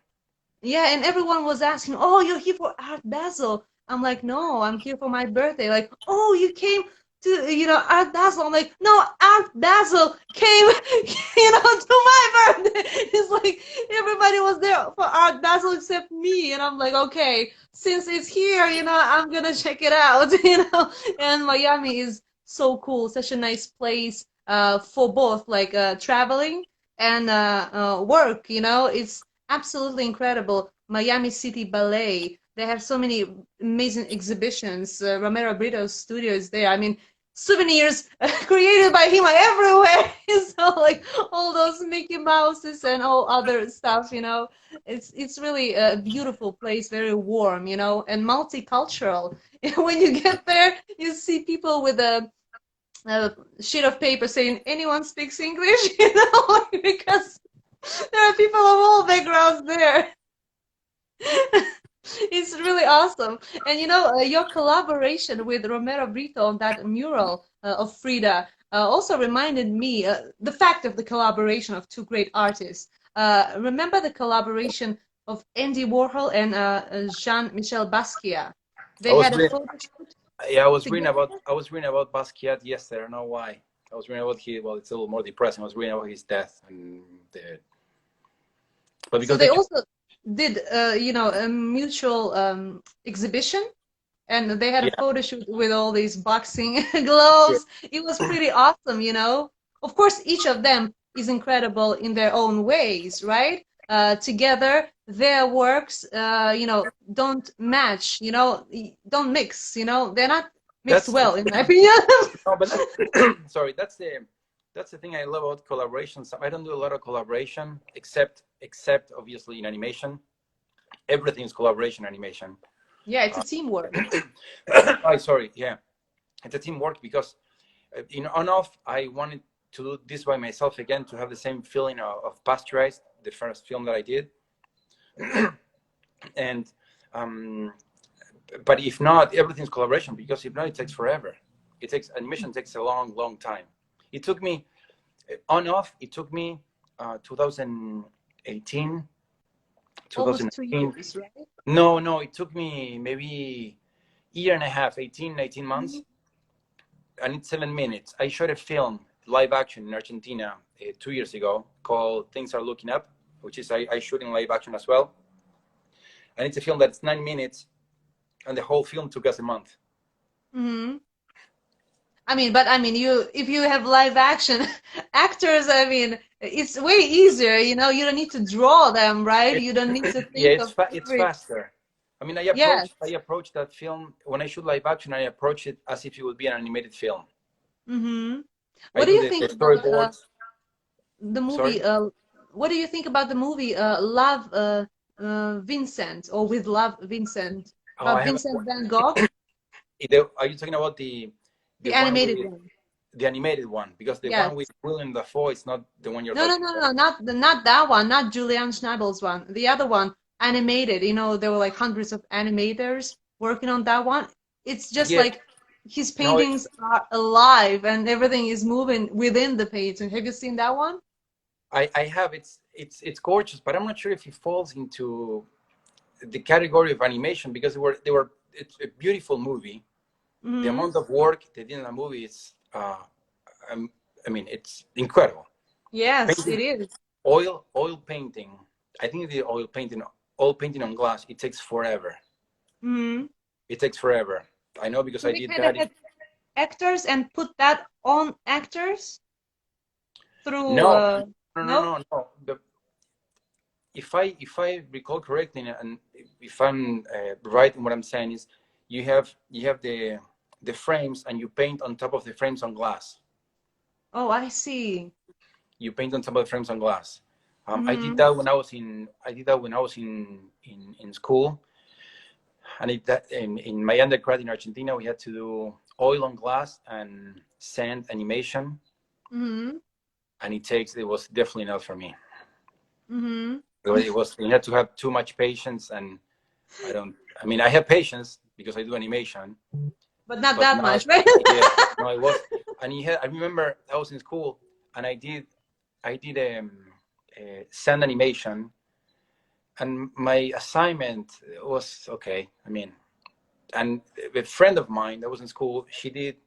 yeah, and everyone was asking, "Oh, you're here for Art Basel?" I'm like, "No, I'm here for my birthday." Like, "Oh, you came to, Art Basel?" I'm like, "No, Art Basel came, to my birthday." It's like everybody was there for Art Basel except me, and I'm like, "Okay, since it's here, I'm gonna check it out." And Miami is so cool, such a nice place, for both like traveling and work. It's absolutely incredible. Miami City Ballet. They have so many amazing exhibitions. Romero Brito's studio is there. I mean, souvenirs created by him are everywhere. So like all those Mickey Mouses and all other stuff. It's really a beautiful place, very warm, and multicultural. When you get there, you see people with a sheet of paper saying, "Anyone speaks English?" Because there are people of all backgrounds there. It's really awesome. And your collaboration with Romero Brito on that mural of Frida also reminded me the fact of the collaboration of two great artists. Remember the collaboration of Andy Warhol and Jean-Michel Basquiat? I They was had a reading, photo shoot yeah, together. I was reading about Basquiat yesterday. I don't know why. I was reading about well, it's a little more depressing. I was reading about his death and but So because they they, also did, a mutual exhibition, and they had a yeah, photo shoot with all these boxing yeah, gloves. It was pretty awesome. Of course, each of them is incredible in their own ways, right? Together, their works, don't match, don't mix, they're not mixed that's well, in my opinion. no, but sorry, that's the thing I love about collaborations. I don't do a lot of collaboration except obviously in animation. Everything is collaboration animation. Yeah, it's a teamwork. I sorry, yeah, it's a teamwork because in on off I wanted to do this by myself again to have the same feeling of Pasteurized, the first film that I did, and um, but if not, everything's collaboration because if not, it takes forever. It takes animation takes a long time. It took me on off. It took me 2018, Almost 2019. 2 years, right? No, it took me maybe year and a half, 18, 19 Mhm. months, and it's 7 minutes. I shot a film live action in Argentina 2 years ago called Things Are Looking Up, which is I shoot in live action as well, and it's a film that's 9 minutes, and the whole film took us a month. Mhm. You if you have live action actors, it's way easier, you don't need to draw them, right? It, You don't need to yeah, think of it's every, faster. I mean, yes. I approach that film when I shoot live action. I approach it as if it would be an animated film. Mm-hmm. I What do do you think the about storyboards. the Sorry. movie what do you think about the movie Love Vincent, or With Love Vincent, Oh, about I haven't. Vincent van Gogh, Are you talking about the the one animated with one? the animated one? Because the one with Yes. Willem Dafoe is not the one you're No, no, talking no, about. no, not that one, not Julian Schnabel's one. The other one, animated. There were like hundreds of animators working on that one. It's just Yeah. like his No, paintings are alive and everything is moving within the painting. Have you seen that one? I have. It's gorgeous, but I'm not sure if it falls into the category of animation because they were. It's a beautiful movie. The Mm-hmm. amount of work they did in the movie is um, I mean, it's incredible. Yes, Painting, it is. oil painting. I think the oil painting on glass, it takes forever. Mm-hmm. It takes forever. I know because So I they did kind of that. had actors and put that on actors through No, no? no. If I recall correctly, and if I'm right in what I'm saying is, you have the frames and you paint on top of the frames on glass. Oh, I see. You paint on top of the frames on glass. I did Mm-hmm. that when I was in school. And in my undergrad in Argentina, we had to do oil on glass and sand animation. Mm-hmm. And it was definitely not for me. Mm-hmm. You had to have too much patience, and I have patience because I do animation, But not but that not, much, right? yeah, no, it was. And I remember I was in school and I did sand animation, and my assignment was okay. And a friend of mine that was in school, she did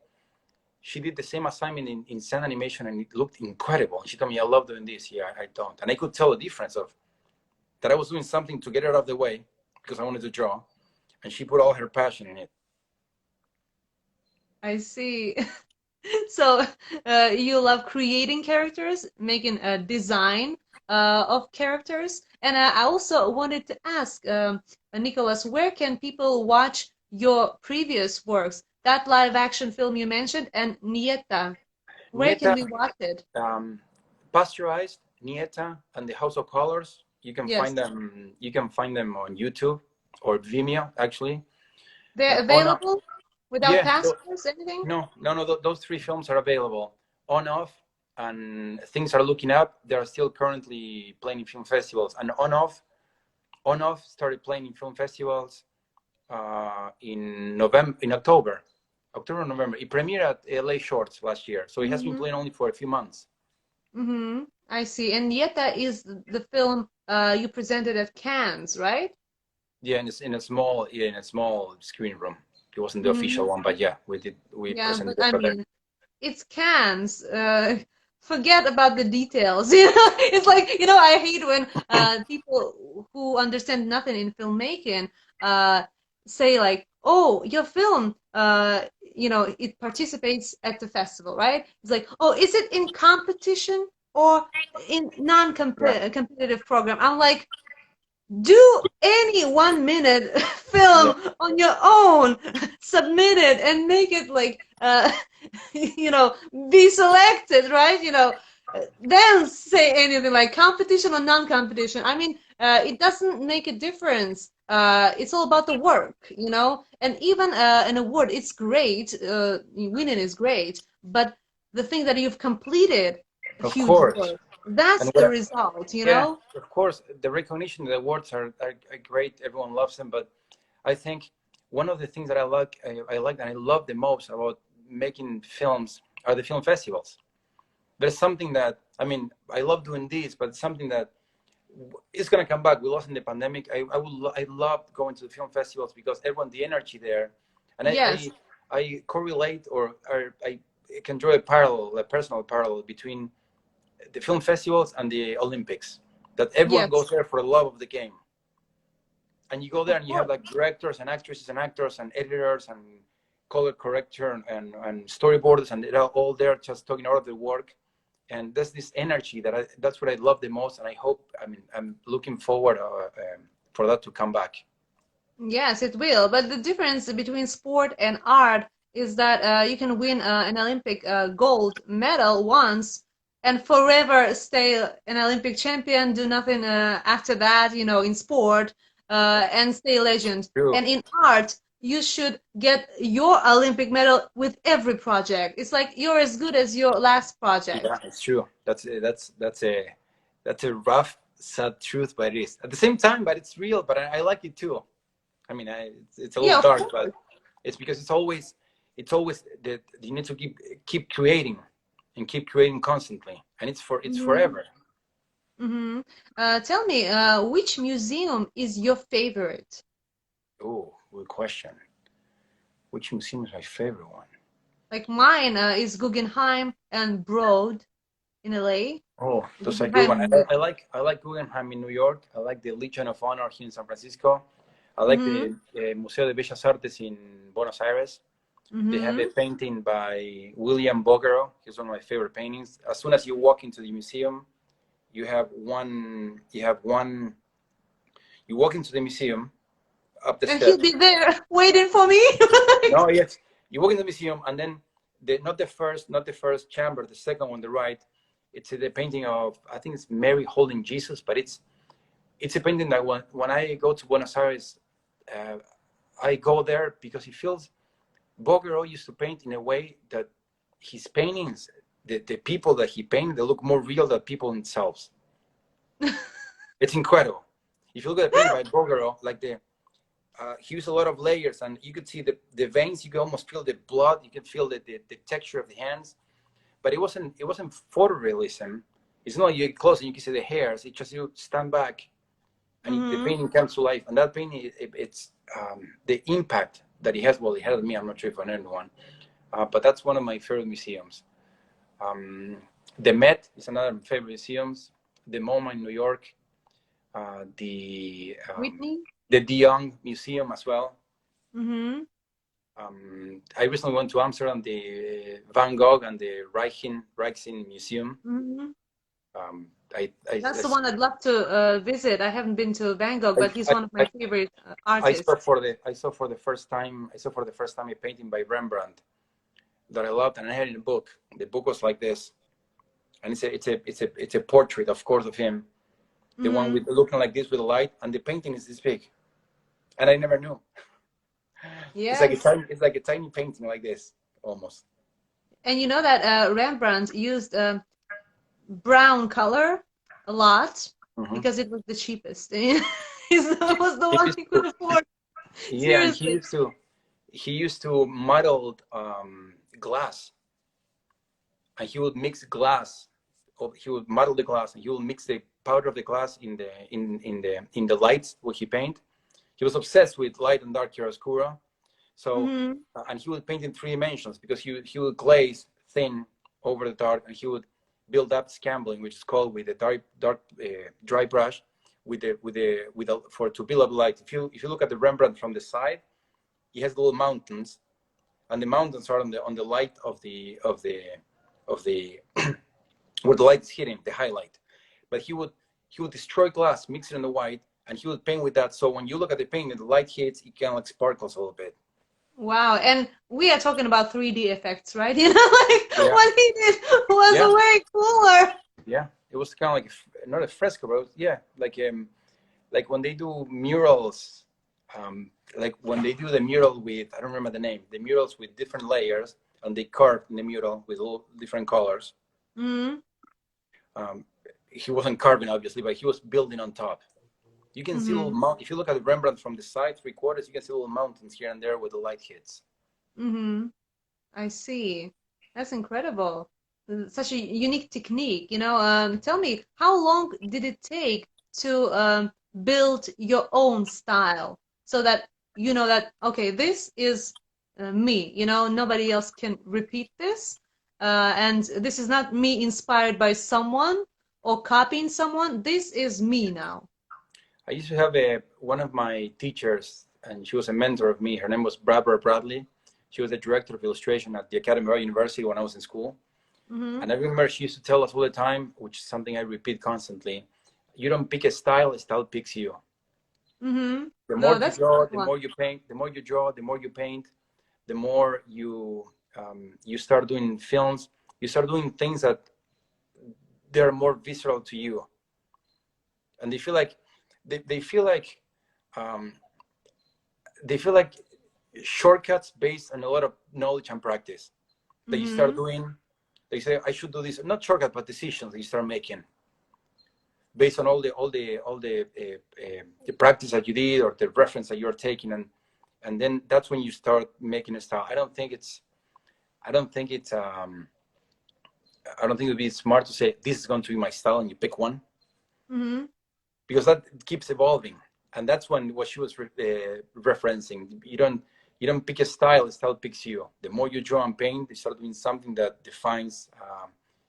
the same assignment in sand animation, and it looked incredible. She told me, I love doing this. Yeah, I don't. And I could tell the difference of that I was doing something to get it out of the way because I wanted to draw, and she put all her passion in it. I see. So you love creating characters, making a design of characters. And I also wanted to ask, Nicholas, where can people watch your previous works? That live action film you mentioned and Nieta. Where can Nieta, we watch it? Pasteurized, Nieta, and the House of Colors. You can Yes, find them. You can find them on YouTube or Vimeo, actually. they're On off, available without yeah, passwords, anything? no. Those three films are available on off, and things are looking up. They are still currently playing in film festivals, and on off started playing in film festivals in November. It premiered at LA Shorts last year, so it has been Mm-hmm. playing only for a few months. Mm-hmm. I see. And Nieta is the film you presented at Cannes, right? Yeah, in a small screen room. It wasn't the Mm-hmm. official one, but yeah, we Yeah, but presented I over there. mean, it's cans. Forget about the details. You know, it's like, I hate when people who understand nothing in filmmaking uh, say like, "Oh, your film, it participates at the festival, right?" It's like, "Oh, is it in competition or in Yeah, non-competitive program?" I'm like, do any 1 minute yeah, film on your own, submit it and make it like you know be selected, right? Then say anything like competition or non-competition. I mean, it doesn't make a difference. It's all about the work. And even an award, it's great, winning is great, but the thing that you've completed a of huge course. work, that's And the what result, you Yeah, know of course, the recognition, the awards are great. Everyone loves them, but I think one of the things that I like and I love the most about making films are the film festivals. There's something that I love doing this, but it's something that is gonna come back. We lost in the pandemic. I love going to the film festivals because everyone, the energy there, and Yes. I correlate or I can draw a parallel, a personal parallel between the film festivals and the Olympics. That everyone Yes, goes there for the love of the game, and you go there of and you have course. like directors and actresses and actors and editors and color corrector and storyboarders, and they're all there just talking out of the work. And there's this energy that's what I love the most, and I hope I'm looking forward for that to come back. Yes, it will. But the difference between sport and art is that you can win an Olympic gold medal once and forever stay an Olympic champion, do nothing after that, in sport, and stay a legend. True. And in art, you should get your Olympic medal with every project. It's like you're as good as your last Yeah, project. it's true. That's a rough, sad truth, but it is at the same time. But it's real. But I like it too. It's a little Yeah, of dark, but course. it's because it's always that you need to keep creating and keep creating constantly, and it's Hmm. forever. Hmm. Tell me, which museum is your favorite? Oh, good question. Which museum is my favorite one? Like mine is Guggenheim and Broad in LA. Oh, those are good one. Guggenheim. I like Guggenheim in New York. I like the Legion of Honor here in San Francisco. I like Mm-hmm. the Museo de Bellas Artes in Buenos Aires. They have a Mm-hmm. painting by William Bogero. He's one of my favorite paintings. As soon as you walk into the museum, you have one. You have one. You walk into the museum up the And he'll steps. be there waiting for me. No, yes, you walk in the museum, and then not the first chamber, the second on the right. It's the painting of, I think it's Mary holding Jesus, but it's a painting that when I go to Buenos Aires, uh, I go there because he feels Bouguereau used to paint in a way that his paintings, the people that he painted, they look more real than people themselves. It's incredible. If you look at the painting by Bouguereau, like he used a lot of layers, and you could see the veins. You could almost feel the blood. You could feel the texture of the hands. But it wasn't photorealism. It's not you get close and you can see the hairs. It's just you stand back, and the painting comes to life. And that painting, it's the impact that it has. Well, it had on me. I'm not sure if on anyone, but that's one of my favorite museums. The Met is another favorite museums. The MoMA in New York, the Whitney? De Young Museum as well. Mm-hmm. I recently went to Amsterdam, the Van Gogh and the Rijksmuseum Museum. Mm-hmm. That's the I, one I'd love to visit. I haven't been to Van Gogh, but he's one of my favorite artists. I saw for the first time a painting by Rembrandt that I loved, and I had it in a book. The book was like this, and it's a portrait, of course, of him, the one with looking like this with the light, and the painting is this big, and I never knew. Yes. It's like a tiny painting like this, almost. And you know that Rembrandt used brown color a lot because it was the cheapest. It was the one he could afford. Yeah, and Seriously. he used to model glass, and he would mix glass. He would model the glass, and he would mix the powder of the glass in the lights where he paint. He was obsessed with light and dark chiaroscuro. So, and he would paint in 3 dimensions because he would glaze thin over the dark, and he would build up scambling, which is called with a dry brush, to build up light. If you look at the Rembrandt from the side, he has little mountains, and the mountains are on the light of the where the light is hitting the highlight. But he would destroy glass, mix it in the white, and he would paint with that. So when you look at the painting, the light hits, it kind of like sparkles a little bit. Wow, and we are talking about 3D effects, right? You know, like what he did was way cooler. Yeah, it was kind of like not a fresco, but like when they do murals, like when they do the mural with, I don't remember the name, the murals with different layers, and they carve in the mural with all different colors. He wasn't carving, obviously, but he was building on top. You can see little mountains. If you look at the Rembrandt from the side, 3/4, you can see little mountains here and there where the light hits. I see. That's incredible. Such a unique technique. You know, tell me, how long did it take to build your own style so that you know that, okay, this is me, you know, nobody else can repeat this. And this is not me inspired by someone or copying someone. This is me now. I used to have one of my teachers, and she was a mentor of me. Her name was Barbara Bradley. She was the director of illustration at the Academy of Art University when I was in school. And I remember she used to tell us all the time, which is something I repeat constantly, you don't pick a style picks you. The more you draw, the more you paint, the more you draw, the more you paint, the more you start doing films, you start doing things that they're more visceral to you. And they feel like shortcuts based on a lot of knowledge and practice that you start doing. They say, I should do this, not shortcut, but decisions that you start making based on all the practice that you did or the reference that you're taking, and then that's when you start making a style. I don't think it would be smart to say this is going to be my style and you pick one, because that keeps evolving, and that's what she was referencing. You don't pick a style picks you. The more you draw and paint, you start doing something that defines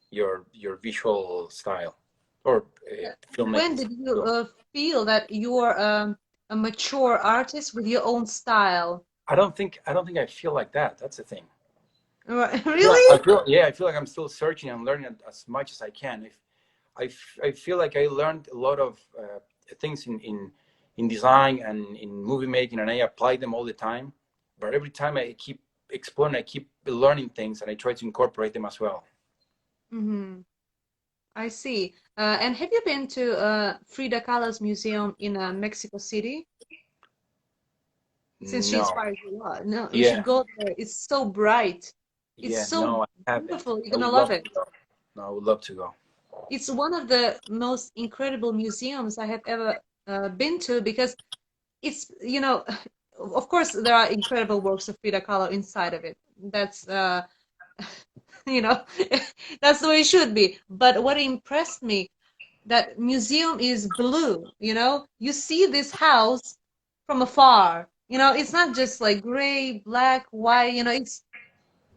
your visual style or filmmaking. When did you feel that you're a mature artist with your own style? I don't think I feel like that. That's the thing. Really? I feel like I'm still searching and learning as much as I can. I feel like I learned a lot of things in design and in movie making, and I apply them all the time. But every time I keep exploring, I keep learning things, and I try to incorporate them as well. I see. And have you been to Frida Kahlo's museum in Mexico City? since she No. inspires you a lot. No, you should Yeah. go there. It's so bright. It's Yeah. so No, I haven't. beautiful. You're I gonna would love love to it. go. No, I would love to go. It's one of the most incredible museums I have ever been to because it's, of course, there are incredible works of Frida Kahlo inside of it. That's, you know, that's the way it should be. But what impressed me, that museum is blue, you see this house from afar. It's not just like gray, black, white,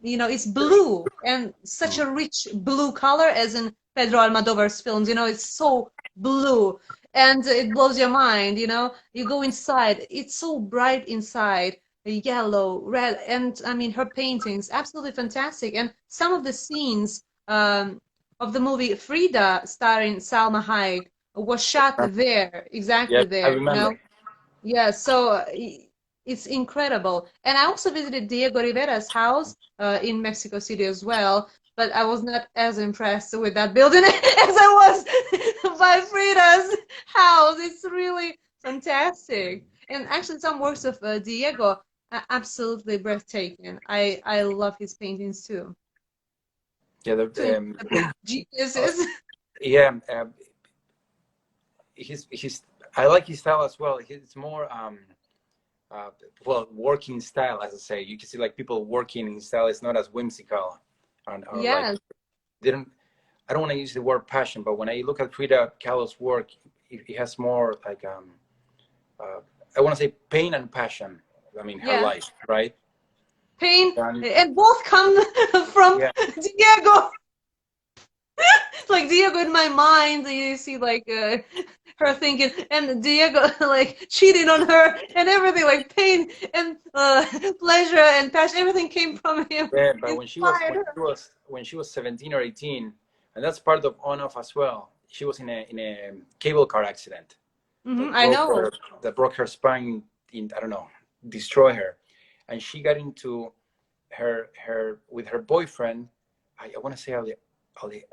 it's blue and such Mm. a rich blue color as in Pedro Almodovar's films, it's so blue and it blows your mind, you go inside, it's so bright inside, yellow, red, and I mean her paintings, absolutely fantastic. And some of the scenes of the movie Frida starring Salma Hayek was shot there, Yeah, exactly I there, remember. yeah, so it's incredible. And I also visited Diego Rivera's house in Mexico City as well, but I was not as impressed with that building as I was by Frida's house. It's really fantastic. And actually, some works of Diego are absolutely breathtaking. I love his paintings too. Yeah, Two geniuses. yeah. His I like his style as well. It's more uh, well, working style, as I say. You can see like people working in style is not as whimsical, or like Yes. didn't. I don't want to use the word passion, but when I look at Frida Kahlo's work, it has more like uh, I want to say pain and passion. I mean, her Yeah. life, right? Pain, And and both come from yeah, Diego. Like Diego in my mind, you see like her thinking, and Diego like cheating on her, and everything like pain and pleasure and passion, everything came from him. yeah. But Inspired her. when she was 17 or 18, and that's part of on off as well. She was in a cable car accident I know. that broke her spine. In I don't know, destroy her, and she got into her with her boyfriend. I want to say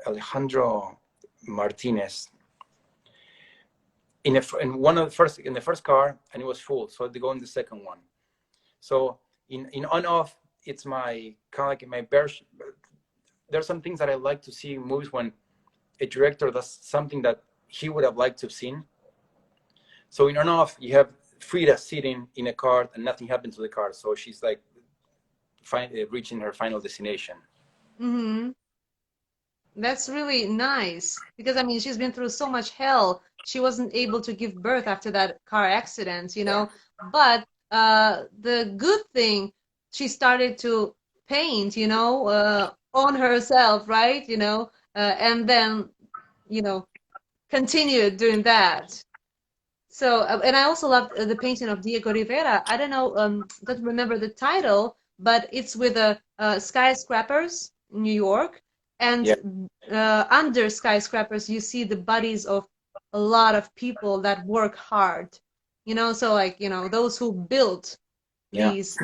Alejandro Martinez in one of the first in the first car, and it was full, so they go in the second one. So in on off, it's my kind of like my version. There's some things that I like to see in movies when a director does something that he would have liked to have seen. So in on off, you have Frida sitting in a car and nothing happened to the car, so she's like reaching her final destination. hmm That's really nice because I mean she's been through so much hell. She wasn't able to give birth after that car accident, Yeah. But the good thing, she started to paint, on herself, right? And then, you know, continued doing that. So, and I also loved the painting of Diego Rivera. I don't know, don't remember the title, but it's with skyscrapers in New York, Yeah. and under skyscrapers you see the bodies of a lot of people that work hard. So like, those who built Yeah. these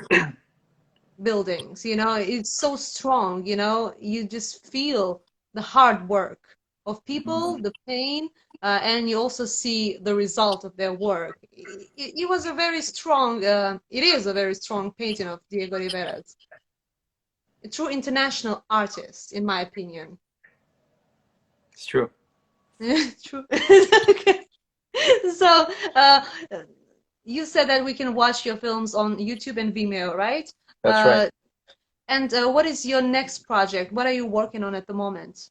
buildings, it's so strong, you just feel the hard work of people, the pain, and you also see the result of their work. It was a very strong, it is a very strong painting of Diego Rivera's. A true international artist, in my opinion. It's true. True. Okay. So, you said that we can watch your films on YouTube and Vimeo, right? That's right. And what is your next project? What are you working on at the moment?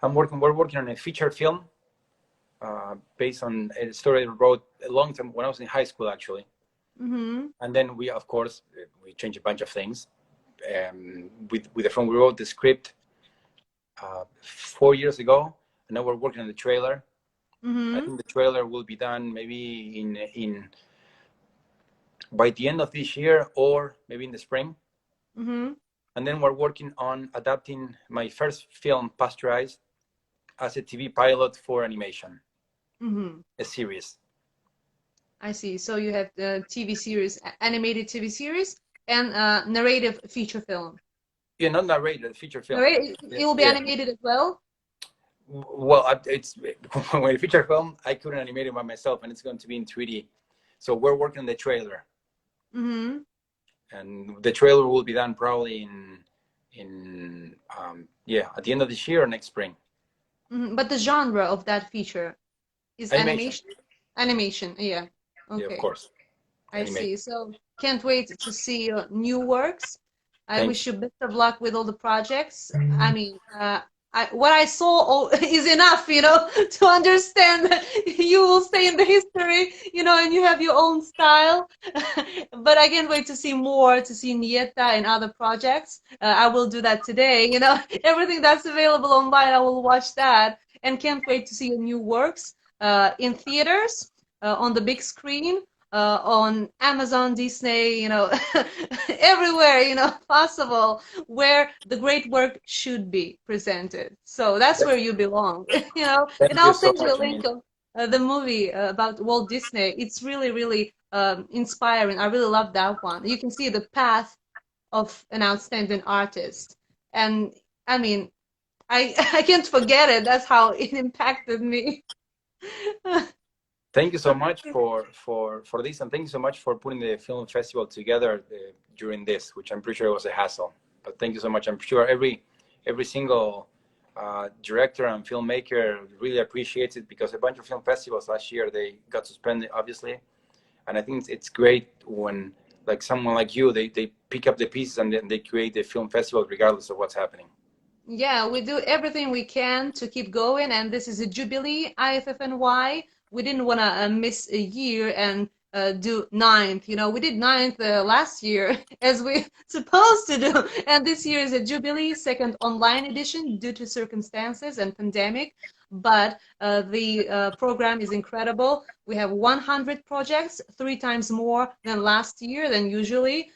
We're working on a feature film based on a story I wrote a long time when I was in high school, actually. Mm-hmm. And then we, of course, we changed a bunch of things. With the film, we wrote the script 4 years ago, and now we're working on the trailer. I Mm-hmm. think the trailer will be done maybe in by the end of this year or maybe in the spring. Mm-hmm. And then we're working on adapting my first film, Pasteurized, as a TV pilot for animation, Mm-hmm. a series. I see. So you have the TV series, animated TV series, and narrative feature film. Yeah, not narrated, feature film. Narrated, Yeah, it will be yeah. animated as well? Well, it's when a feature film, I couldn't animate it by myself, and it's going to be in 3D. So we're working on the trailer. Mm-hmm. And the trailer will be done probably in yeah, at the end of this year or next spring. Mm-hmm. But the genre of that feature is Animation. animation? Animation, yeah. Yeah, of Okay, course. I Animation. see. So can't wait to see your new works. I Thank wish you best of luck with all the projects. I mean, what I saw is enough, to understand that you will stay in the history, and you have your own style. But I can't wait to see more, to see Nieta and other projects. I will do that today. Everything that's available online, I will watch that. And can't wait to see your new works in theaters, on the big screen, on Amazon, Disney, everywhere, possible, where the great work should be presented. So that's where you belong, And thank you I'll so send you a much. I link mean, of the movie about Walt Disney. It's really, really inspiring. I really love that one. You can see the path of an outstanding artist. And I mean, I I can't forget it. That's how it impacted me. thank you so much for this, and thank you so much for putting the film festival together during this, which I'm pretty sure was a hassle. But thank you so much. I'm sure every single director and filmmaker really appreciates it, because a bunch of film festivals last year, they got suspended, obviously. And I think it's great when, like, someone like you, they pick up the pieces and then they create the film festival regardless of what's happening. Yeah, we do everything we can to keep going, and this is a Jubilee IFFNY. We didn't want to miss a year and do ninth. We did ninth last year, as we supposed to do, and this year is a Jubilee second online edition due to circumstances and pandemic. But the program is incredible. We have 100 projects, 3 times more than last year than usually,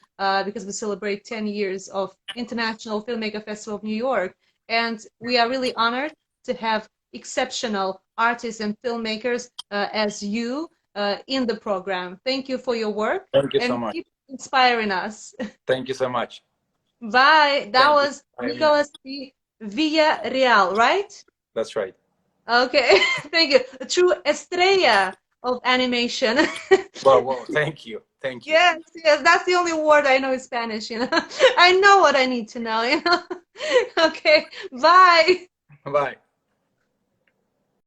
because we celebrate 10 years of International Filmmaker Festival of New York. And we are really honored to have exceptional artists and filmmakers as you in the program. Thank you for your work Thank you so and much. keep inspiring us. Thank you so much. Bye. That Thank you. was I mean, Nicolas Villarreal, right? that's right. Okay. Thank you. A true estrella of animation. Well, thank you. Thank you. Yes, yes, that's the only word I know in Spanish. I know what I need to know. Okay, bye. Bye.